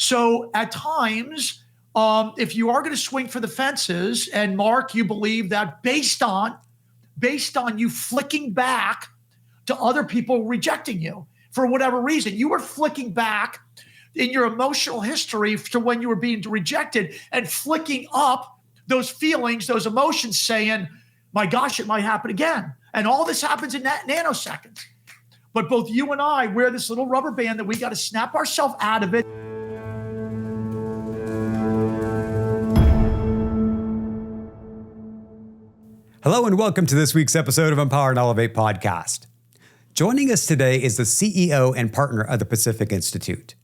So at times, if you are going to swing for the fences, and Mark, you believe that based on you flicking back to other people rejecting you for whatever reason, you were flicking back in your emotional history to when you were being rejected and flicking up those feelings, those emotions, saying, my gosh, it might happen again. And all this happens in nanoseconds. But both you and I wear this little rubber band that we got to snap ourselves out of it. Hello and welcome to this week's episode of Empower and Elevate podcast. Joining us today is the CEO and partner of the Pacific Institute.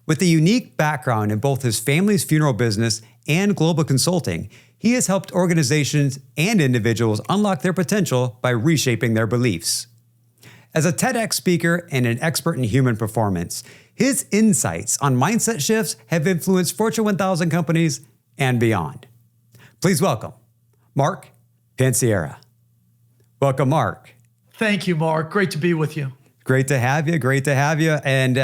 With a unique background in both his family's funeral business and global consulting, he has helped organizations and individuals unlock their potential by reshaping their beliefs. As a TEDx speaker and an expert in human performance, his insights on mindset shifts have influenced Fortune 1000 companies and beyond. Please welcome Mark Pansiera. Welcome, Mark. Thank you, Mark. Great to be with you. Great to have you. Great to have you. And,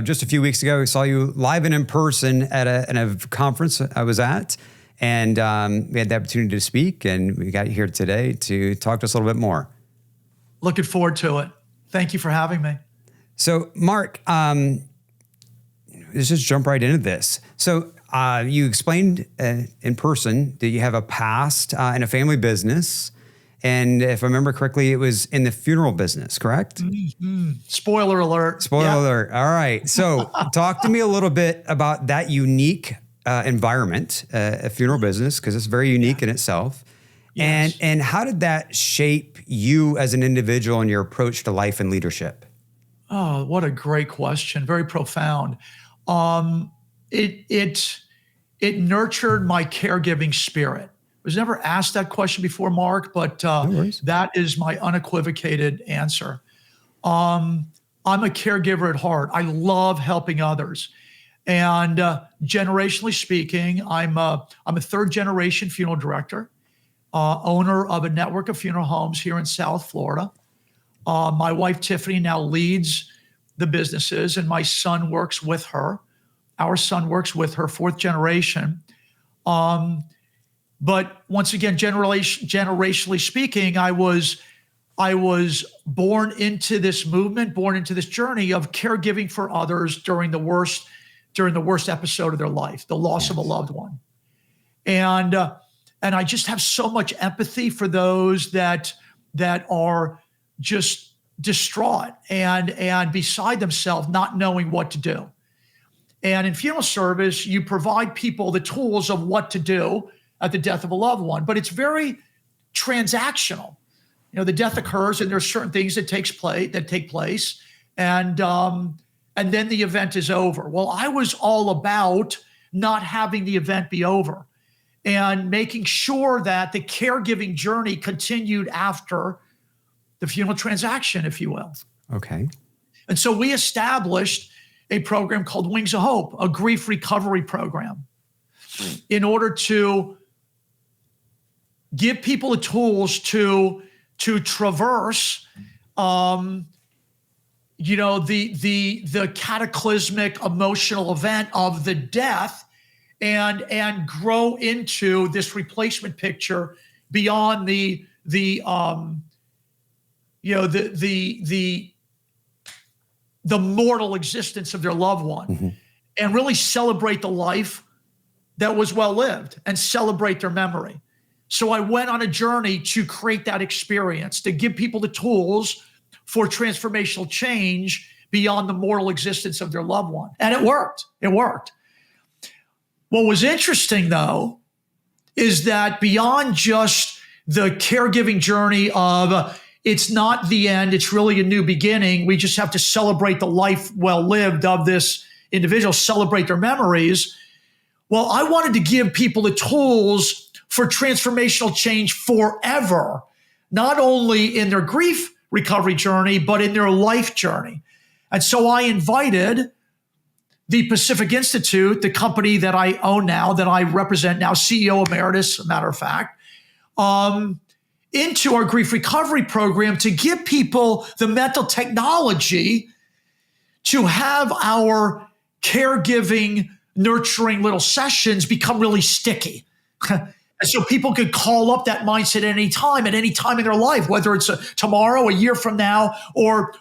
just a few weeks ago, we saw you live and in person at a conference I was at. And we had the opportunity to speak, and we got you here today to talk to us a little bit more. Looking forward to it. Thank you for having me. So, Mark, let's just jump right into this. So you explained in person that you have a past in a family business. And if I remember correctly, it was in the funeral business, correct? Mm-hmm. Spoiler alert. Spoiler alert. All right. So talk to me a little bit about that unique environment, a funeral business, because it's very unique in itself. Yes. And how did that shape you as an individual and your approach to life and leadership? Oh, what a great question. Very profound. It nurtured my caregiving spirit. I was never asked that question before, Mark, but No that is my unequivocated answer. I'm a caregiver at heart. I love helping others. And generationally speaking, I'm a third generation funeral director, owner of a network of funeral homes here in South Florida. My wife, Tiffany, now leads the businesses, and my son works with her. Our son works with her, fourth generation. But once again, generationally speaking, I was born into this movement, born into this journey of caregiving for others during the worst episode of their life, the loss of a loved one. And I just have so much empathy for those that are just distraught and beside themselves, not knowing what to do. And in funeral service, you provide people the tools of what to do at the death of a loved one, but it's very transactional. The death occurs, and there's certain things that take place, and then the event is over. Well, I was all about not having the event be over and making sure that the caregiving journey continued after the funeral transaction, if you will. Okay. And so we established a program called Wings of Hope, a grief recovery program, in order to give people the tools to traverse, the cataclysmic emotional event of the death, and grow into this replacement picture beyond the mortal existence of their loved one, mm-hmm. and really celebrate the life that was well lived and celebrate their memory. So I went on a journey to create that experience, to give people the tools for transformational change beyond the mortal existence of their loved one. And it worked. It worked. What was interesting, though, is that beyond just the caregiving journey of it's not the end, it's really a new beginning. We just have to celebrate the life well lived of this individual, celebrate their memories. Well, I wanted to give people the tools for transformational change forever, not only in their grief recovery journey, but in their life journey. And so I invited the Pacific Institute, the company that I own now, that I represent now, CEO Emeritus, a matter of fact, into our grief recovery program to give people the mental technology to have our caregiving nurturing little sessions become really sticky. And so people could call up that mindset at any time in their life, whether it's tomorrow, a year from now, or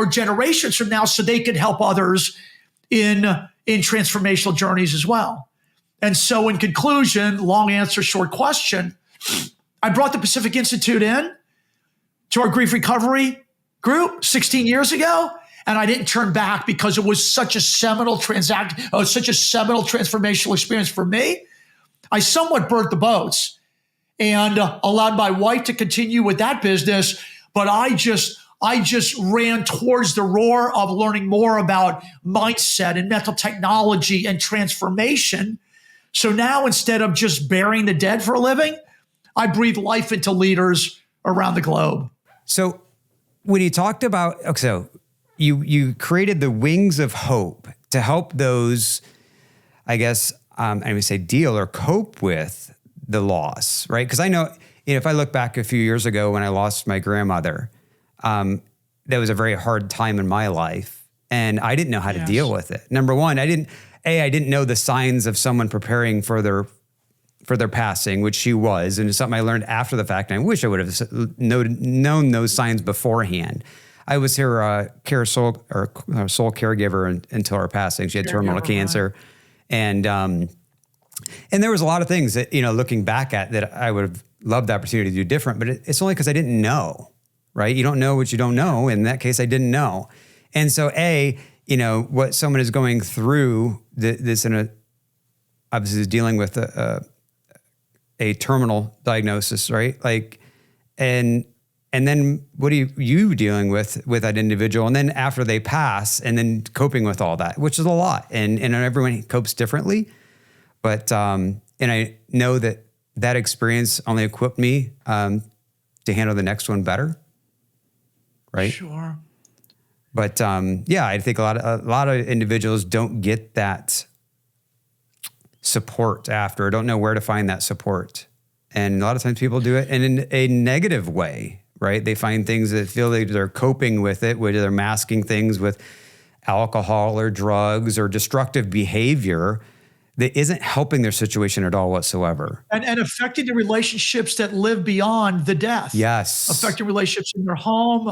generations from now, so they can help others in transformational journeys as well. And so in conclusion, long answer, short question, I brought the Pacific Institute in to our grief recovery group 16 years ago, and I didn't turn back because it was such a seminal transformational experience for me. I somewhat burnt the boats and allowed my wife to continue with that business, but I just ran towards the roar of learning more about mindset and mental technology and transformation. So now, instead of just burying the dead for a living, I breathe life into leaders around the globe. So when you talked about, so you created the Wings of Hope to help those, I guess, I would say deal or cope with the loss, right? Because I know, if I look back a few years ago when I lost my grandmother, that was a very hard time in my life, and I didn't know how to deal with it. Number one, I didn't know the signs of someone preparing for their passing, which she was, and it's something I learned after the fact. And I wish I would have known those signs beforehand. I was her soul caregiver until her passing. She had terminal cancer. Right. And there was a lot of things that, looking back at, that I would have loved the opportunity to do different, but it's only because I didn't know, right? You don't know what you don't know. In that case, I didn't know. And so what someone is going through this obviously is dealing with a terminal diagnosis, right? And then what are you dealing with that individual? And then after they pass, and then coping with all that, which is a lot. And everyone copes differently. But, and I know that experience only equipped me to handle the next one better. Right? Sure. But I think a lot of individuals don't get that support after, don't know where to find that support. And a lot of times people do it in a negative way. Right? They find things that feel like they're coping with it, whether they're masking things with alcohol or drugs or destructive behavior that isn't helping their situation at all whatsoever. And affecting the relationships that live beyond the death. Yes. Affecting relationships in your home,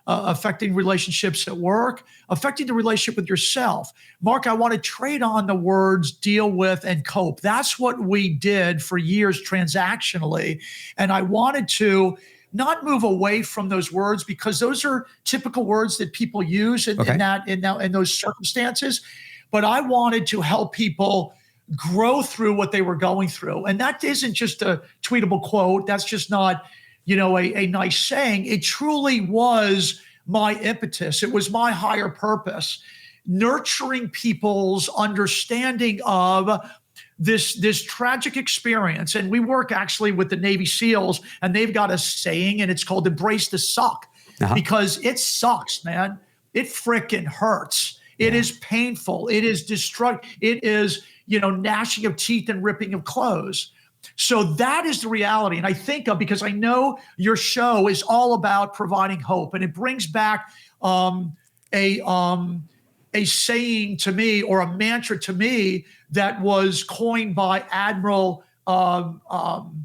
affecting relationships at work, affecting the relationship with yourself. Mark, I want to trade on the words deal with and cope. That's what we did for years transactionally. And I wanted to not move away from those words, because those are typical words that people use in those circumstances. But I wanted to help people grow through what they were going through. And that isn't just a tweetable quote. That's just not, a nice saying. It truly was my impetus. It was my higher purpose, nurturing people's understanding of this tragic experience. And we work actually with the Navy SEALs, and they've got a saying, and it's called embrace the suck, because it sucks, man. It frickin' hurts. It is painful. It is destructive. It is, gnashing of teeth and ripping of clothes. So that is the reality. And I think of, because I know your show is all about providing hope, and it brings back a saying to me, or a mantra to me, that was coined by Admiral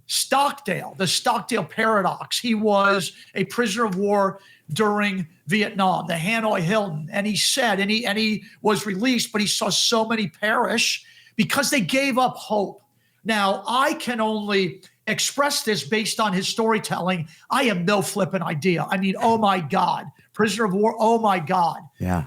Stockdale, the Stockdale paradox. He was a prisoner of war during Vietnam, the Hanoi Hilton. And he said, and he was released, but he saw so many perish because they gave up hope. Now, I can only express this based on his storytelling. I have no flippant idea. I mean, oh my God, prisoner of war, oh my God. Yeah.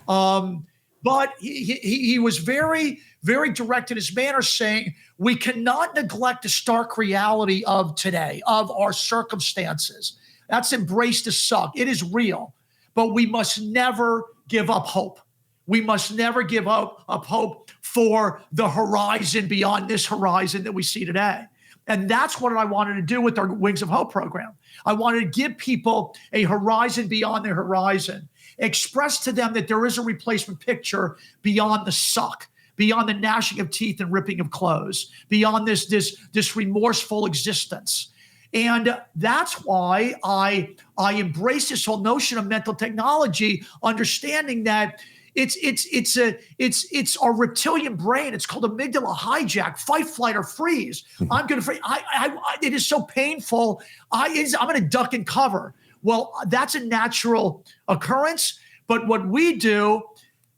But he was very, very direct in his manner, saying we cannot neglect the stark reality of today, of our circumstances. That's embrace the suck. It is real, but we must never give up hope. We must never give up hope for the horizon beyond this horizon that we see today. And that's what I wanted to do with our Wings of Hope program. I wanted to give people a horizon beyond their horizon, express to them that there is a replacement picture beyond the suck, beyond the gnashing of teeth and ripping of clothes, beyond this remorseful existence. And that's why I embrace this whole notion of mental technology, understanding that It's our reptilian brain. It's called amygdala hijack, fight, flight, or freeze. I'm going to freeze. It is so painful. I'm going to duck and cover. Well, that's a natural occurrence. But what we do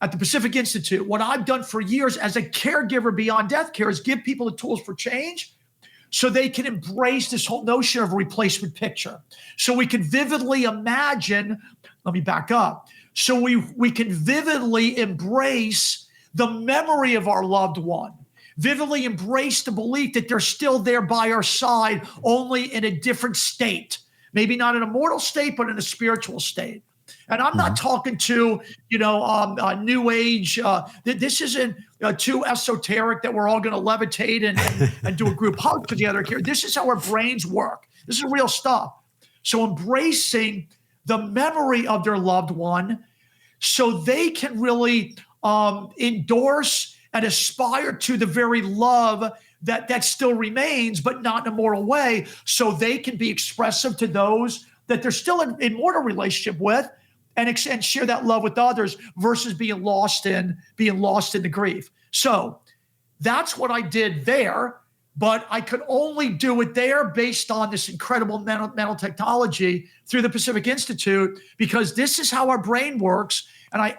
at the Pacific Institute, what I've done for years as a caregiver beyond death care, is give people the tools for change so they can embrace this whole notion of a replacement picture. So we can vividly imagine, let me back up. So we can vividly embrace the memory of our loved one, vividly embrace the belief that they're still there by our side, only in a different state. Maybe not in a mortal state, but in a spiritual state. And I'm not talking to, new age. This isn't too esoteric that we're all going to levitate and do a group hug together here. This is how our brains work. This is real stuff. So embracing the memory of their loved one so they can really endorse and aspire to the very love that still remains, but not in a mortal way, so they can be expressive to those that they're still in mortal relationship with, and share that love with others versus being lost in the grief. So that's what I did there, but I could only do it there based on this incredible mental technology through the Pacific Institute, because this is how our brain works. And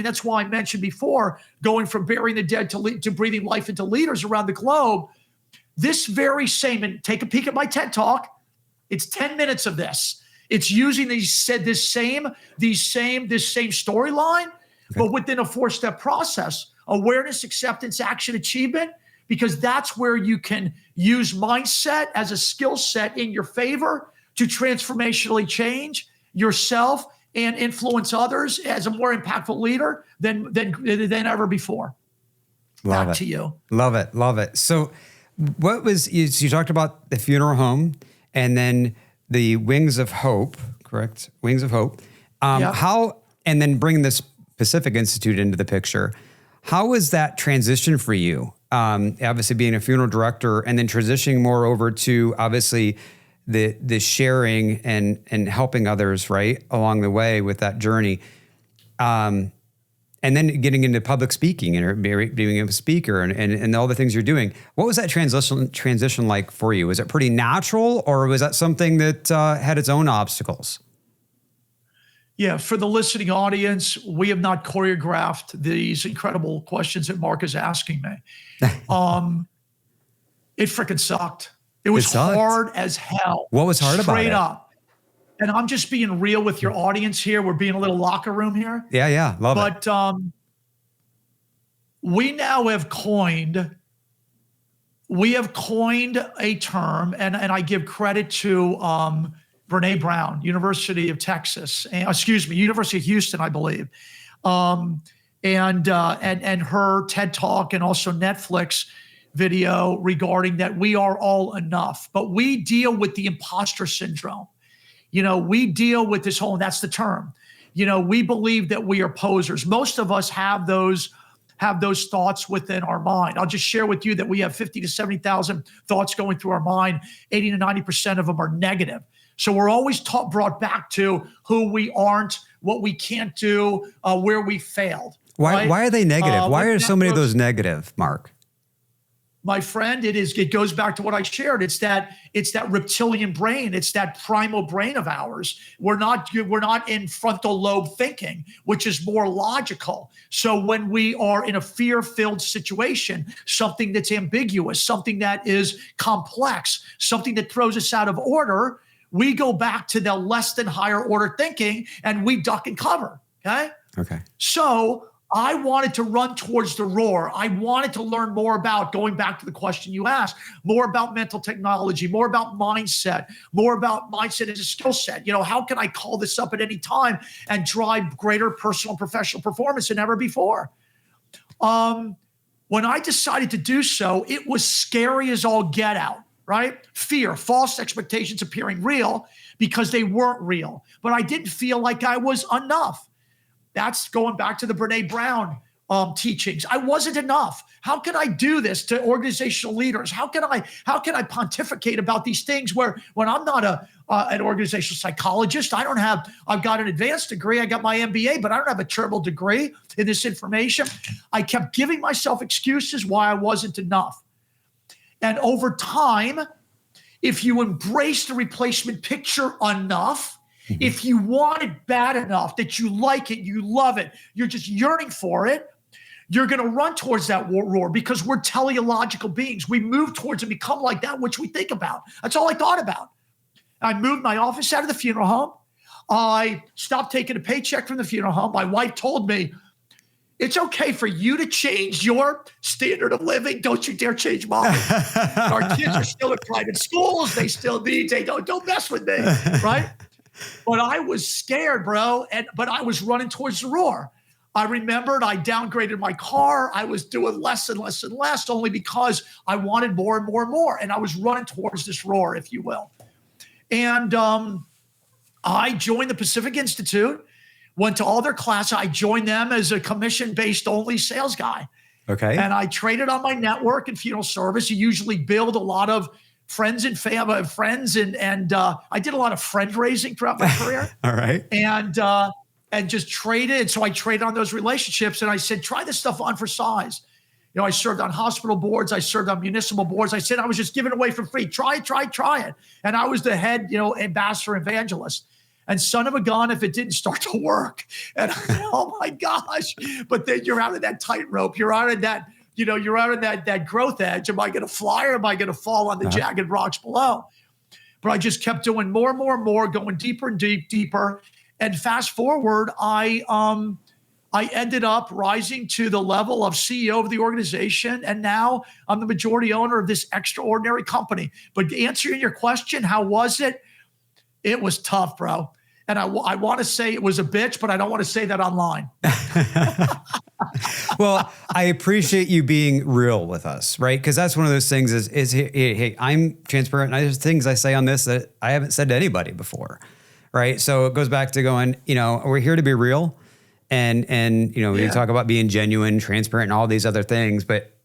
that's why I mentioned before, going from burying the dead to breathing life into leaders around the globe. This very same, and take a peek at my TED Talk. It's 10 minutes of this. It's using this same storyline, but within a 4-step process: awareness, acceptance, action, achievement, because that's where you can use mindset as a skill set in your favor to transformationally change yourself and influence others as a more impactful leader than ever before. Back to you. Love it. So you talked about the funeral home and then the Wings of Hope, correct? Wings of Hope. How, and then bring this Pacific Institute into the picture. How was that transition for you? Obviously being a funeral director and then transitioning more over to obviously the sharing and helping others, right, along the way with that journey. And then getting into public speaking and being a speaker and all the things you're doing. What was that transition like for you? Was it pretty natural, or was that something that had its own obstacles? Yeah, for the listening audience, we have not choreographed these incredible questions that Mark is asking me. It freaking sucked. It was hard as hell. What was hard about it? Straight up. And I'm just being real with your audience here. We're being a little locker room here. Yeah, love it. But we now have coined a term, and I give credit to Brene Brown, University of Houston, I believe, and her TED Talk and also Netflix video regarding that we are all enough, but we deal with the imposter syndrome. We deal with this whole, and that's the term. We believe that we are posers. Most of us have those thoughts within our mind. I'll just share with you that we have 50 to 70,000 thoughts going through our mind. 80 to 90% of them are negative. So we're always brought back to who we aren't, what we can't do, where we failed. Why are they negative? Why are so many of those negative, Mark? My friend, it goes back to what I shared. It's that reptilian brain. It's that primal brain of ours. We're not in frontal lobe thinking, which is more logical. So when we are in a fear-filled situation, something that's ambiguous, something that is complex, something that throws us out of order, we go back to the less than higher order thinking and we duck and cover. Okay. So I wanted to run towards the roar. I wanted to learn more about, going back to the question you asked, more about mental technology, more about mindset as a skill set. How can I call this up at any time and drive greater personal and professional performance than ever before? When I decided to do so, it was scary as all get out, right? Fear, false expectations appearing real because they weren't real. But I didn't feel like I was enough. That's going back to the Brene Brown teachings. I wasn't enough. How can I do this to organizational leaders? How can I pontificate about these things when I'm not an organizational psychologist? I've got an advanced degree. I got my MBA, but I don't have a terminal degree in this information. I kept giving myself excuses why I wasn't enough. And over time, if you embrace the replacement picture enough, if you want it bad enough that you like it, you love it, you're just yearning for it, you're going to run towards that roar because we're teleological beings. We move towards and become like that which we think about. That's all I thought about. I moved my office out of the funeral home. I stopped taking a paycheck from the funeral home. My wife told me, it's okay for you to change your standard of living. Don't you dare change mine. Our kids are still in private schools. They still need, don't mess with me, right? But I was scared, bro. But I was running towards the roar. I remembered I downgraded my car. I was doing less and less and less only because I wanted more and more and more. And I was running towards this roar, if you will. And I joined the Pacific Institute, went to all their classes. I joined them as a commission-based only sales guy. Okay. And I traded on my network and funeral service. You usually build a lot of friends and family, and I did a lot of friend raising throughout my career. All right. And just traded. So I traded on those relationships, and I said, try this stuff on for size. I served on hospital boards. I served on municipal boards. I said I was just giving it away for free. Try it. And I was the head, ambassador evangelist. And son of a gun, if it didn't start to work. And oh my gosh. But then you're out of that tightrope. You're out of that, you're out of that growth edge. Am I going to fly or am I going to fall on the jagged rocks below? But I just kept doing more and more and more, going deeper and deeper. And fast forward, I ended up rising to the level of CEO of the organization. And now I'm the majority owner of this extraordinary company. But answering your question, how was it? It was tough, bro. And I want to say it was a bitch, but I don't want to say that online. Well, I appreciate you being real with us, right? Because that's one of those things is hey, I'm transparent. And there's things I say on this that I haven't said to anybody before, right? So it goes back to going, we're here to be real. And we talk about being genuine, transparent, and all these other things. But,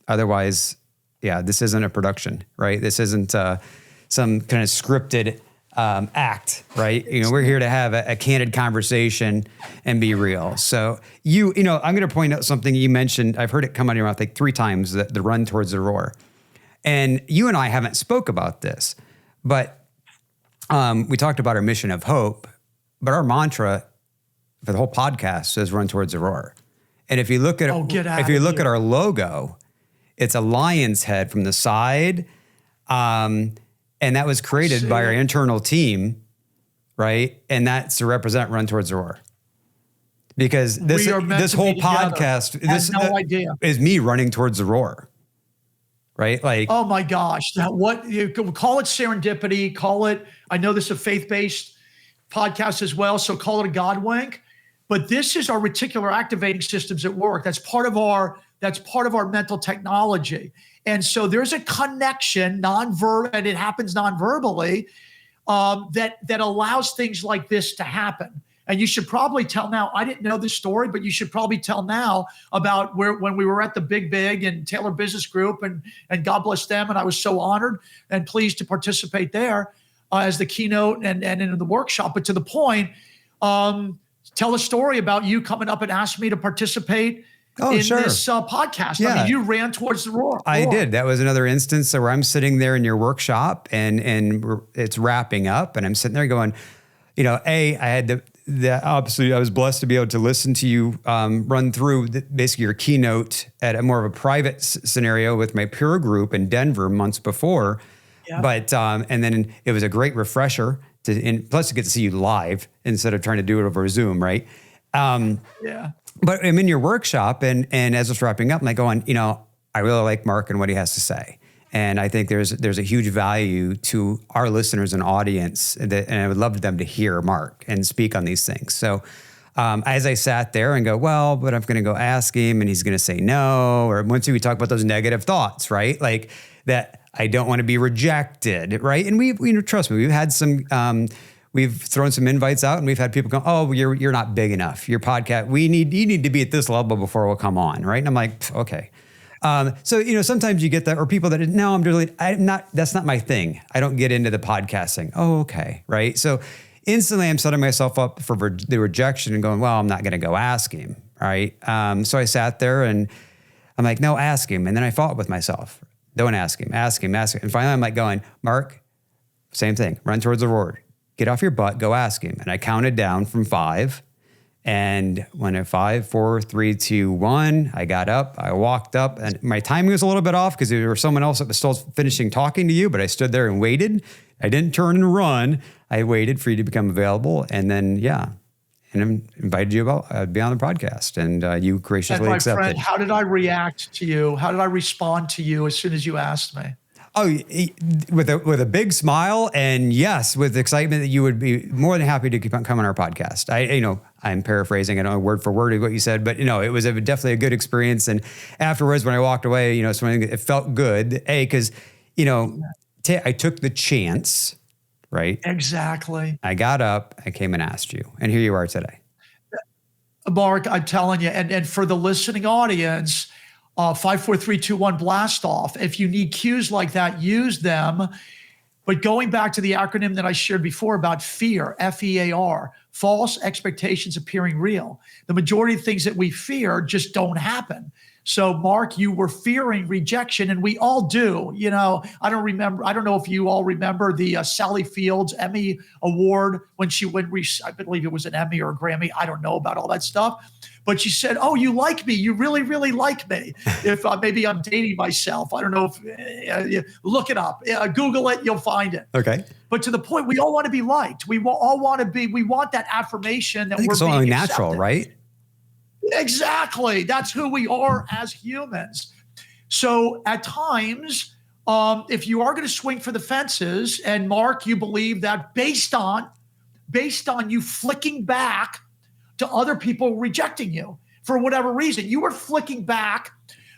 otherwise, this isn't a production, right? This isn't some kind of scripted act, right? We're here to have a candid conversation and be real. So I'm going to point out something you mentioned. I've heard it come out of your mouth like 3 times, the run towards the roar. And you and I haven't spoke about this, but we talked about our mission of hope, but our mantra for the whole podcast says run towards the roar. And if you look at at our logo, it's a lion's head from the side. And that was created by our internal team, right? And that's to represent run towards the roar. Because this whole podcast is me running towards the roar. Right? Like, oh my gosh. What you call it serendipity, I know this is a faith-based podcast as well, so call it a God wink. But this is our reticular activating systems at work. That's part of our mental technology. And so there's a connection, and it happens non-verbally, that allows things like this to happen. And you should probably tell now, I didn't know this story, but you should probably tell now about when we were at the Big and Taylor Business Group, and God bless them. And I was so honored and pleased to participate there as the keynote and in the workshop. But to the point, tell a story about you coming up and asking me to participate in this podcast. Yeah. I mean, you ran towards the roar. I did. That was another instance where I'm sitting there in your workshop and it's wrapping up and I'm sitting there going, I had obviously I was blessed to be able to listen to you run through basically your keynote at a more of a private scenario with my peer group in Denver months before. Yeah. But, and then it was a great refresher plus to get to see you live instead of trying to do it over Zoom. Right. But I'm in your workshop and as it's wrapping up, I'm like going, I really like Mark and what he has to say. And I think there's a huge value to our listeners and audience and I would love them to hear Mark and speak on these things. So as I sat there and go, but I'm going to go ask him and he's going to say no. Or once we talk about those negative thoughts, right? Like that I don't want to be rejected, right? And we trust me, we've had some, we've thrown some invites out and we've had people go, oh, you're not big enough. Your podcast, you need to be at this level before we'll come on. Right. And I'm like, okay. So, sometimes you get that, or people that, no, that's not my thing. I don't get into the podcasting. Oh, okay. Right. So instantly I'm setting myself up for the rejection and going, well, I'm not going to go ask him. Right. So I sat there and I'm like, no, ask him. And then I fought with myself. Don't ask him, ask him, ask him. And finally I'm like going, Mark, same thing, run towards the road, get off your butt, go ask him. And I counted down from 5. And when at 5, 4, 3, 2, 1, I got up, I walked up, and my timing was a little bit off because there was someone else that was still finishing talking to you, but I stood there and waited. I didn't turn and run. I waited for you to become available. And then, and invited you to be on the podcast, and you graciously accepted. Friend, how did I react to you? How did I respond to you as soon as you asked me? Oh, with a big smile, and yes, with excitement that you would be more than happy to come on our podcast. I'm paraphrasing, I don't know word for word what you said, but it was definitely a good experience. And afterwards, when I walked away, it felt good. Because I took the chance, right? Exactly. I got up, I came and asked you, and here you are today. Mark, I'm telling you, and for the listening audience, 5, 4, 3, 2, 1 blast off. If you need cues like that, use them. But going back to the acronym that I shared before about fear, FEAR, false expectations appearing real. The majority of things that we fear just don't happen. So Mark, you were fearing rejection, and we all do. I don't know if you all remember the Sally Fields Emmy Award when she went, I believe it was an Emmy or a Grammy. I don't know about all that stuff. But she said, oh, you like me. You really, really like me. If maybe I'm dating myself. I don't know if, look it up. Google it, you'll find it. Okay. But to the point, we all want to be liked. We all want to be, we want that affirmation that we're it's being only accepted. natural, right? Exactly. That's who we are as humans. So at times, if you are going to swing for the fences, and Mark, you believe that based on you flicking back to other people rejecting you for whatever reason, you were flicking back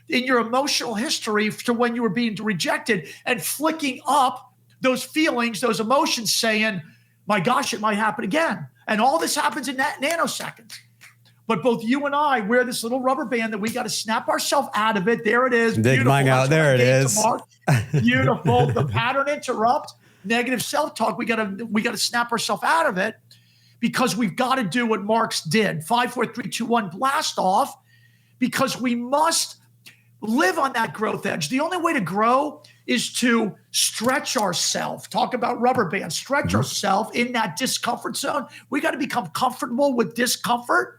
in your emotional history to when you were being rejected and flicking up those feelings, those emotions, saying, my gosh, it might happen again. And all this happens in nanoseconds. But both you and I wear this little rubber band that we got to snap ourselves out of it. There it is. Dig mine out. There it is. Beautiful. The pattern interrupt, negative self-talk. We got to snap ourselves out of it, because we've got to do what Mark's did. 5, 4, 3, 2, 1, blast off, because we must live on that growth edge. The only way to grow is to stretch ourselves. Talk about rubber bands. Stretch ourselves in that discomfort zone. We got to become comfortable with discomfort,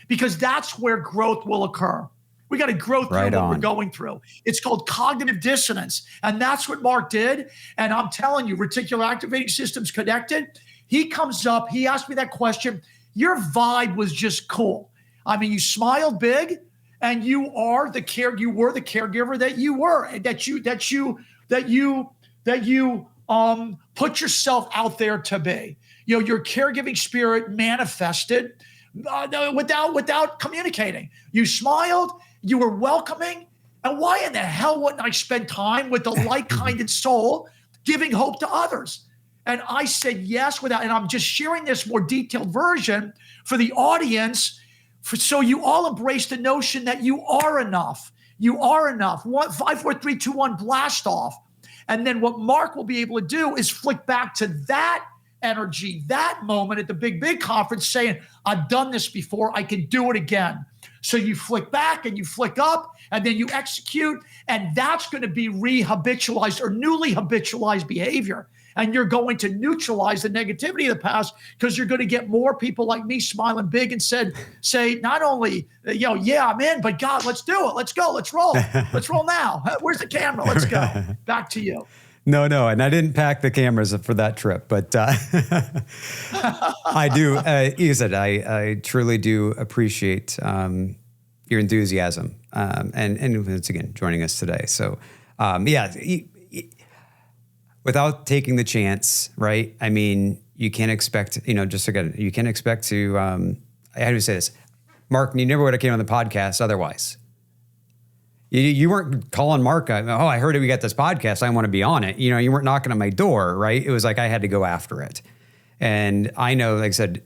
because that's where growth will occur. We got to grow through what we're going through. It's called cognitive dissonance. And that's what Mark did. And I'm telling you, reticular activating system's connected. He comes up, he asked me that question. Your vibe was just cool. I mean, you smiled big, and you were the caregiver that you were, that you put yourself out there to be. Your caregiving spirit manifested without communicating. You smiled, you were welcoming. And why in the hell wouldn't I spend time with the like-minded soul giving hope to others? And I said yes and I'm just sharing this more detailed version for the audience, so you all embrace the notion that you are enough. You are enough. 5, 4, 3, 2, 1, blast off. And then what Mark will be able to do is flick back to that energy, that moment at the big conference, saying, I've done this before, I can do it again. So you flick back and you flick up, and then you execute, and that's going to be re-habitualized or newly habitualized behavior. And you're going to neutralize the negativity of the past, because you're going to get more people like me smiling big and say not only, yeah, I'm in, but God, let's do it. Let's go. Let's roll. Let's roll now. Where's the camera? Let's go. Back to you. No. And I didn't pack the cameras for that trip, but I do. You said, I truly do appreciate your enthusiasm and once again, joining us today. So without taking the chance, right? I mean, you can't expect, you can't expect to, how do you say this? Mark, you never would have came on the podcast otherwise. You weren't calling Mark, I heard we got this podcast, I want to be on it. You weren't knocking on my door, right? It was like I had to go after it. And I know, like I said,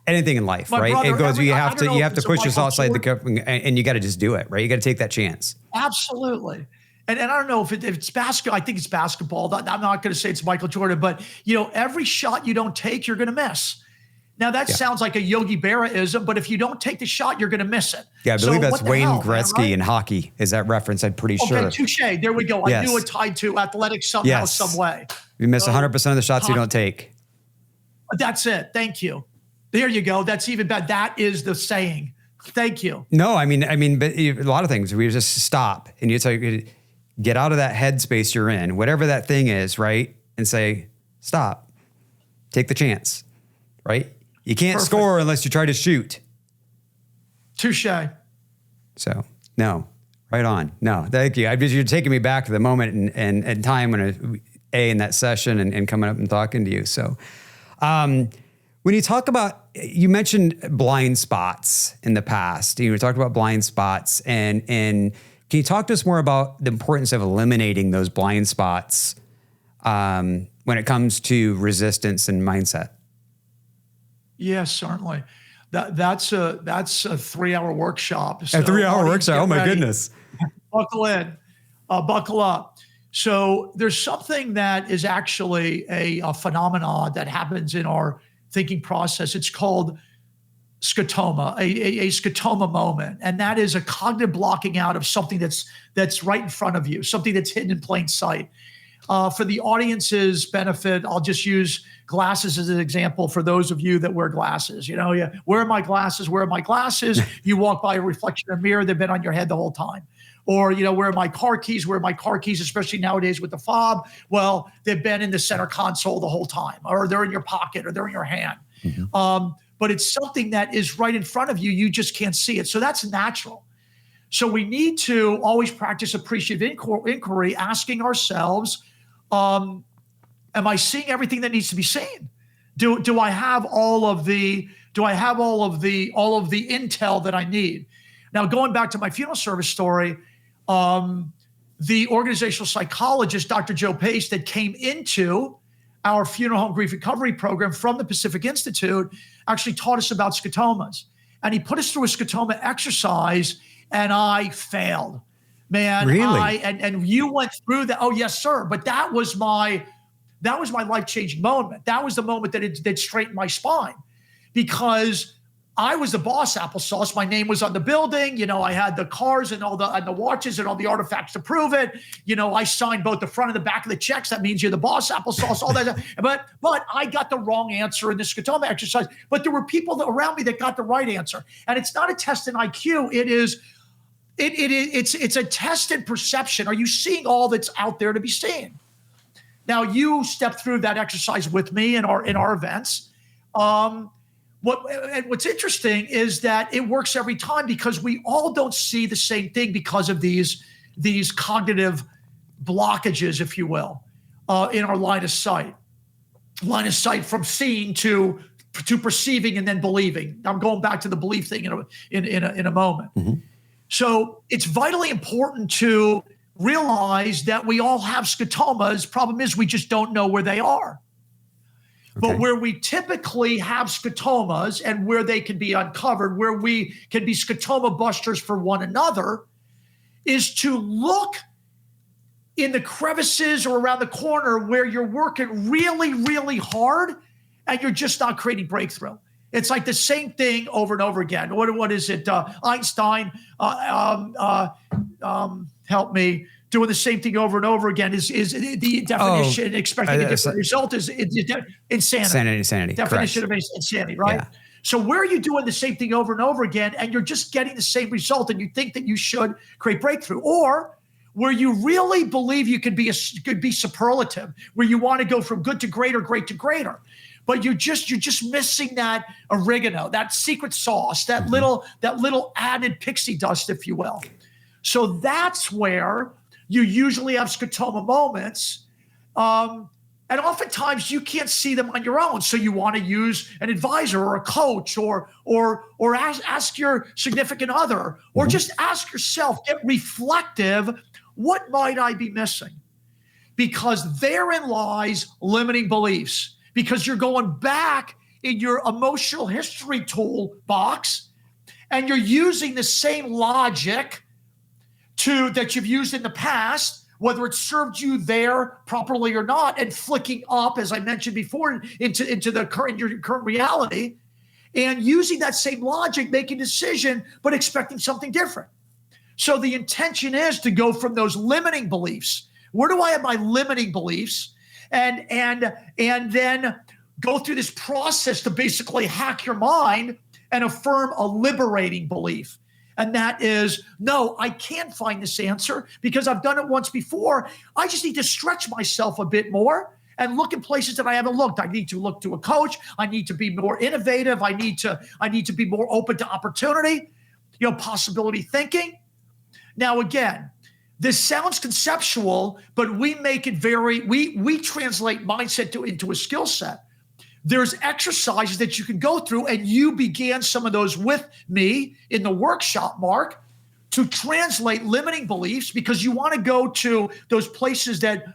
anything in life, My right? brother, It goes, you I have don't know to if it's a push this Michael outside the Jordan. cup, and you got to just do it, right? You got to take that chance. Absolutely. And I don't know if it's basketball. I think it's basketball. I'm not going to say it's Michael Jordan, but every shot you don't take, you're going to miss. Now that sounds like a Yogi Berra-ism, but if you don't take the shot, you're going to miss it. Yeah, I believe that's Wayne hell, Gretzky man, right? in hockey. Is that reference? I'm pretty sure. Okay, touche. There we go. Yes. I knew it tied to athletics somehow, some way. You miss 100% of the shots you don't take. That's it. Thank you. There you go. That's even better. That is the saying. Thank you. No, I mean, but a lot of things, we just stop and you say, get out of that headspace you're in, whatever that thing is, right? And say, stop, take the chance, right? You can't score unless you try to shoot. Touche. So, no, right on. No, thank you. You're taking me back to the moment and time when in that session and coming up and talking to you. So, when you talk about, you mentioned blind spots in the past. You talked about blind spots, and can you talk to us more about the importance of eliminating those blind spots when it comes to resistance and mindset? Yes, certainly. That's a 3-hour workshop. So, a 3-hour workshop. Oh my goodness! Buckle in, buckle up. So there's something that is actually a phenomenon that happens in our thinking process. It's called scotoma, a scotoma moment. And that is a cognitive blocking out of something that's right in front of you, something that's hidden in plain sight. For the audience's benefit, I'll just use glasses as an example for those of you that wear glasses. Where are my glasses? Where are my glasses? You walk by a reflection in a mirror, they've been on your head the whole time. Or, where are my car keys? Where are my car keys, especially nowadays with the fob? Well, they've been in the center console the whole time, or they're in your pocket, or they're in your hand. Mm-hmm. But it's something that is right in front of you. You just can't see it. So that's natural. So we need to always practice appreciative inquiry, asking ourselves, am I seeing everything that needs to be seen? Do I have all of the intel that I need? Now, going back to my funeral service story, the organizational psychologist, Dr. Joe Pace, that came into our funeral home grief recovery program from the Pacific Institute actually taught us about scotomas. And he put us through a scotoma exercise, and I failed. Man, really? And you went through that. Oh, yes, sir. But that was my life-changing moment. That was the moment that straightened my spine, because I was the boss, applesauce. My name was on the building. I had the cars and the watches and all the artifacts to prove it. I signed both the front and the back of the checks. That means you're the boss, applesauce, all that. But I got the wrong answer in the scotoma exercise. But there were people around me that got the right answer. And it's not a test in IQ. It's a test in perception. Are you seeing all that's out there to be seen? Now, you stepped through that exercise with me in our events. What's interesting is that it works every time, because we all don't see the same thing because of these cognitive blockages, if you will, in our line of sight from seeing to perceiving and then believing. I'm going back to the belief thing in a moment. Mm-hmm. So it's vitally important to realize that we all have scotomas. Problem is, we just don't know where they are. Okay. But where we typically have scotomas and where they can be uncovered, where we can be scotoma busters for one another, is to look in the crevices or around the corner where you're working really, really hard and you're just not creating breakthrough. It's like the same thing over and over again. What is it? Einstein, help me. Doing the same thing over and over again is the definition. Expecting a different result is insanity. Insanity. Definition of insanity, right? Yeah. So where are you doing the same thing over and over again, and you're just getting the same result, and you think that you should create breakthrough, or where you really believe you could be superlative, where you want to go from good to greater, great to greater, but you're just missing that oregano, that secret sauce, that mm-hmm. little added pixie dust, if you will. So that's where you usually have scotoma moments. And oftentimes you can't see them on your own. So you want to use an advisor or a coach or ask your significant other, or mm-hmm. just ask yourself, get reflective. What might I be missing? Because therein lies limiting beliefs. because you're going back in your emotional history toolbox and you're using the same logic that you've used in the past, whether it served you there properly or not, and flicking up, as I mentioned before, into your current reality, and using that same logic, making a decision, but expecting something different. So the intention is to go from those limiting beliefs. Where do I have my limiting beliefs? And then go through this process to basically hack your mind and affirm a liberating belief. And that is, no, I can't find this answer because I've done it once before. I just need to stretch myself a bit more and look in places that I haven't looked. I need to look to a coach. I need to be more innovative. I need to be more open to opportunity, possibility thinking. Now, again, this sounds conceptual, but we make it we translate mindset into a skill set. There's exercises that you can go through, and you began some of those with me in the workshop, Mark, to translate limiting beliefs, because you want to go to those places that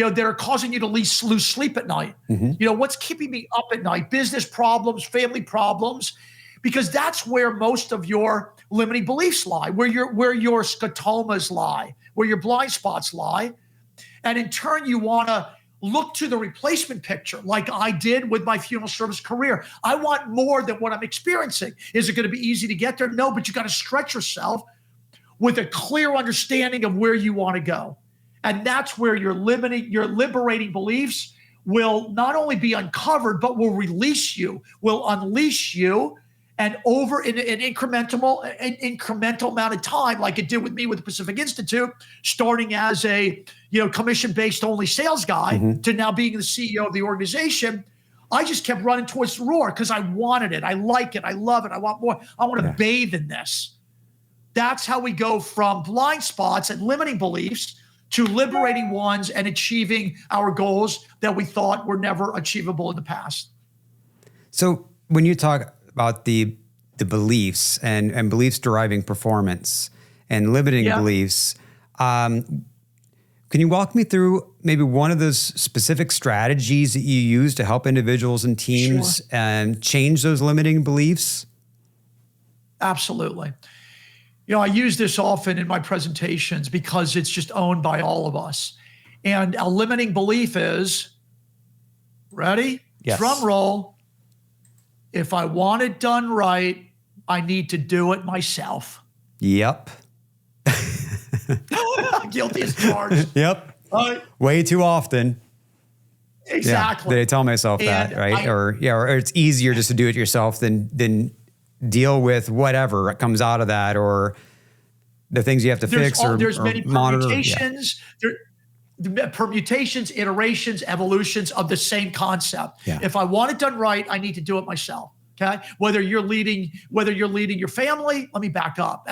are causing you to lose sleep at night. Mm-hmm. What's keeping me up at night? Business problems, family problems, because that's where most of your limiting beliefs lie, where your scotomas lie, where your blind spots lie. And in turn, you want to look to the replacement picture, like I did with my funeral service career. I want more than what I'm experiencing. Is it going to be easy to get there? No, but you got to stretch yourself with a clear understanding of where you want to go. And that's where your liberating beliefs will not only be uncovered, but will release you, will unleash you. And over in an incremental amount of time, like it did with me with the Pacific Institute, starting as a commission-based only sales guy, mm-hmm. to now being the CEO of the organization, I just kept running towards the roar because I wanted it. I like it. I love it. I want more. I want to bathe in this. That's how we go from blind spots and limiting beliefs to liberating ones and achieving our goals that we thought were never achievable in the past. So when you talk about the beliefs and beliefs deriving performance and limiting beliefs, can you walk me through maybe one of those specific strategies that you use to help individuals and teams and change those limiting beliefs? Absolutely. I use this often in my presentations because it's just owned by all of us. And a limiting belief is, ready? Yes. Drum roll. If I want it done right, I need to do it myself. Yep. Guilty as charged. Yep. Way too often. Exactly. Did I tell myself that, right? Or it's easier just to do it yourself than deal with whatever comes out of that, or the things you have to fix or many monitor. Permutations. Permutations, iterations, evolutions of the same concept. Yeah. If I want it done right, I need to do it myself. Okay. Whether you're leading your family, let me back up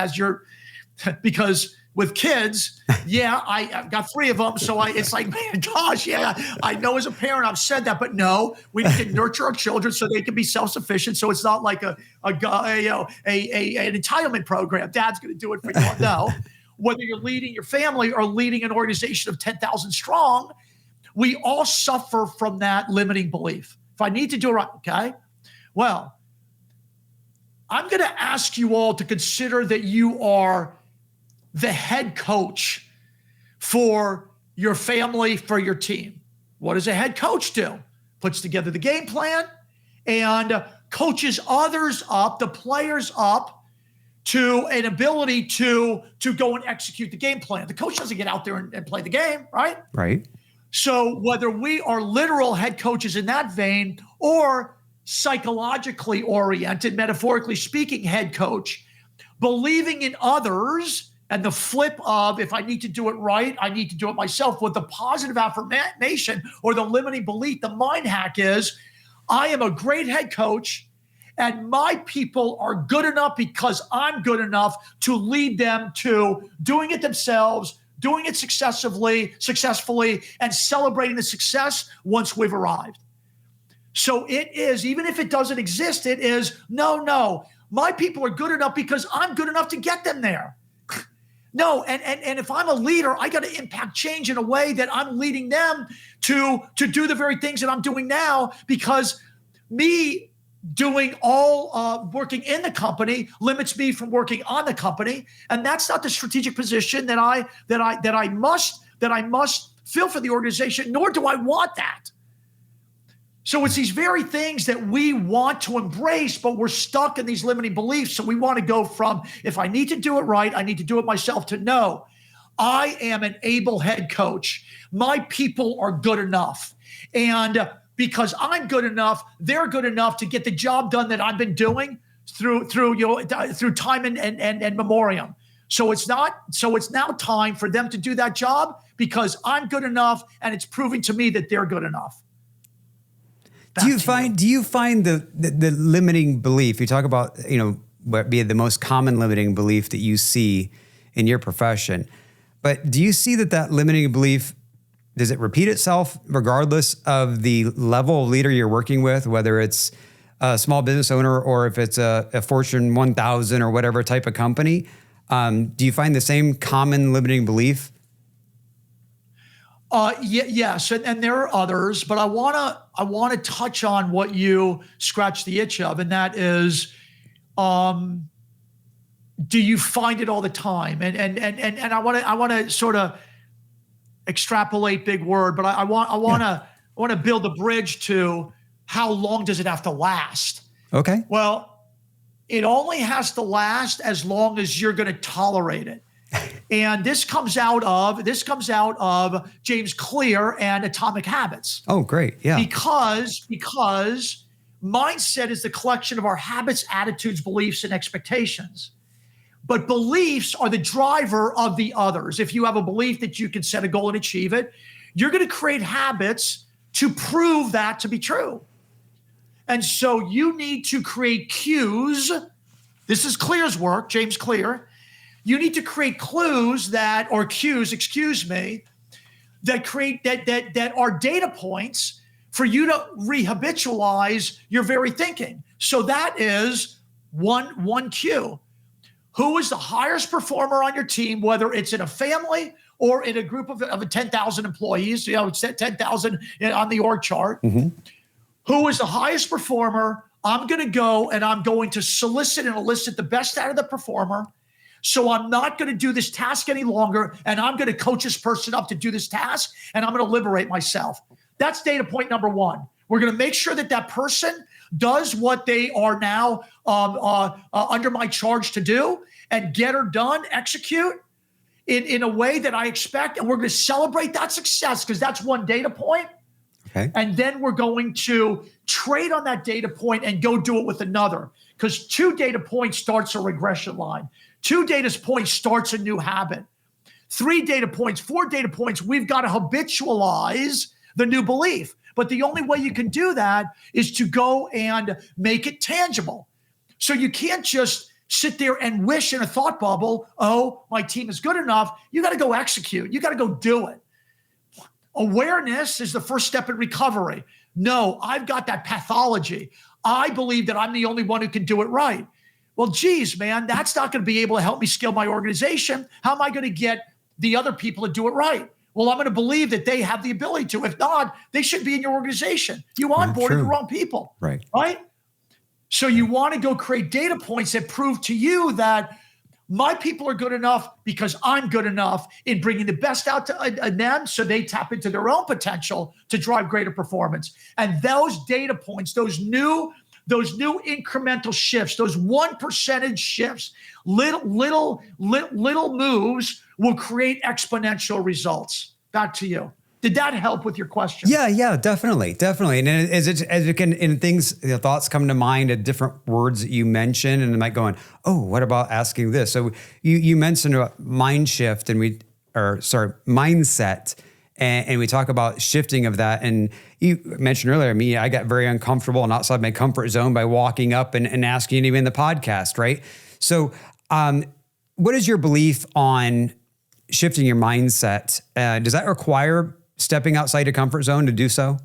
because with kids, I've got 3 of them. So it's like, man, gosh, I know as a parent I've said that, but no, we need to nurture our children so they can be self-sufficient. So it's not like an entitlement program. Dad's going to do it for you. No. Whether you're leading your family or leading an organization of 10,000 strong, we all suffer from that limiting belief. If I need to do it right, okay? Well, I'm going to ask you all to consider that you are the head coach for your family, for your team. What does a head coach do? Puts together the game plan and coaches others up, the players up, to an ability to go and execute the game plan. The coach doesn't get out there and play the game, right? Right. So whether we are literal head coaches in that vein or psychologically oriented, metaphorically speaking, head coach, believing in others and the flip of, if I need to do it right, I need to do it myself, with the positive affirmation or the limiting belief, the mind hack is, I am a great head coach and my people are good enough because I'm good enough to lead them to doing it themselves, doing it successfully, and celebrating the success once we've arrived. So it is, even if it doesn't exist, it is, no, my people are good enough because I'm good enough to get them there. No, and if I'm a leader, I got to impact change in a way that I'm leading them to do the very things that I'm doing now, because me doing all working in the company limits me from working on the company, and that's not the strategic position that I must fill for the organization, nor do I want that. So it's these very things that we want to embrace, but we're stuck in these limiting beliefs. So we want to go from, if I need to do it right, I need to do it myself, to no, I am an able head coach. My people are good enough. And because I'm good enough, they're good enough to get the job done that I've been doing through time and memoriam. So it's now time for them to do that job because I'm good enough, and it's proving to me that they're good enough. Do you find the limiting belief, you talk about, what be the most common limiting belief that you see in your profession, but do you see that limiting belief, does it repeat itself regardless of the level of leader you're working with, whether it's a small business owner or if it's a Fortune 1000 or whatever type of company? Do you find the same common limiting belief? Yes, and there are others, but I wanna touch on what you scratch the itch of, and that is, do you find it all the time? And I wanna sort of extrapolate, big word, but I wanna build a bridge to how long does it have to last? Okay. Well, it only has to last as long as you're going to tolerate it. And this comes out of James Clear and Atomic Habits. Oh, great. Yeah. Because mindset is the collection of our habits, attitudes, beliefs, and expectations. But beliefs are the driver of the others. If you have a belief that you can set a goal and achieve it, you're going to create habits to prove that to be true. And so you need to create cues. This is Clear's work, James Clear. You need to create cues, that are data points for you to rehabitualize your very thinking. So that is one cue. Who is the highest performer on your team, whether it's in a family or in a group of 10,000 employees, it's 10,000 on the org chart. Mm-hmm. Who is the highest performer? I'm going to go and I'm going to solicit and elicit the best out of the performer. So I'm not going to do this task any longer, and I'm going to coach this person up to do this task, and I'm going to liberate myself. That's data point number one. We're going to make sure that person does what they are now under my charge to do, and get her done, execute in a way that I expect, and we're going to celebrate that success because that's one data point. Okay. And then we're going to trade on that data point and go do it with another, because 2 data points starts a regression line. 2 data points starts a new habit. 3 data points, 4 data points, we've got to habitualize the new belief. But the only way you can do that is to go and make it tangible. So you can't just sit there and wish in a thought bubble, oh, my team is good enough. You got to go execute. You got to go do it. Awareness is the first step in recovery. No, I've got that pathology. I believe that I'm the only one who can do it right. Well, geez, man, that's not going to be able to help me scale my organization. How am I going to get the other people to do it right? Well, I'm going to believe that they have the ability to. If not, they should be in your organization. You onboarded the wrong people. Right? So you want to go create data points that prove to you that my people are good enough because I'm good enough in bringing the best out to them, so they tap into their own potential to drive greater performance. And those data points, those new incremental shifts, those 1% shifts, little moves will create exponential results. Back to you. Did that help with your question? Yeah, definitely. And as it can, in things, thoughts come to mind at different words that you mention, and it might go on, oh, what about asking this? So you mentioned about mindset, and we talk about shifting of that. And you mentioned earlier, I got very uncomfortable and outside my comfort zone by walking up and asking you in the podcast, right? So what is your belief on shifting your mindset? Does that require stepping outside your comfort zone to do so?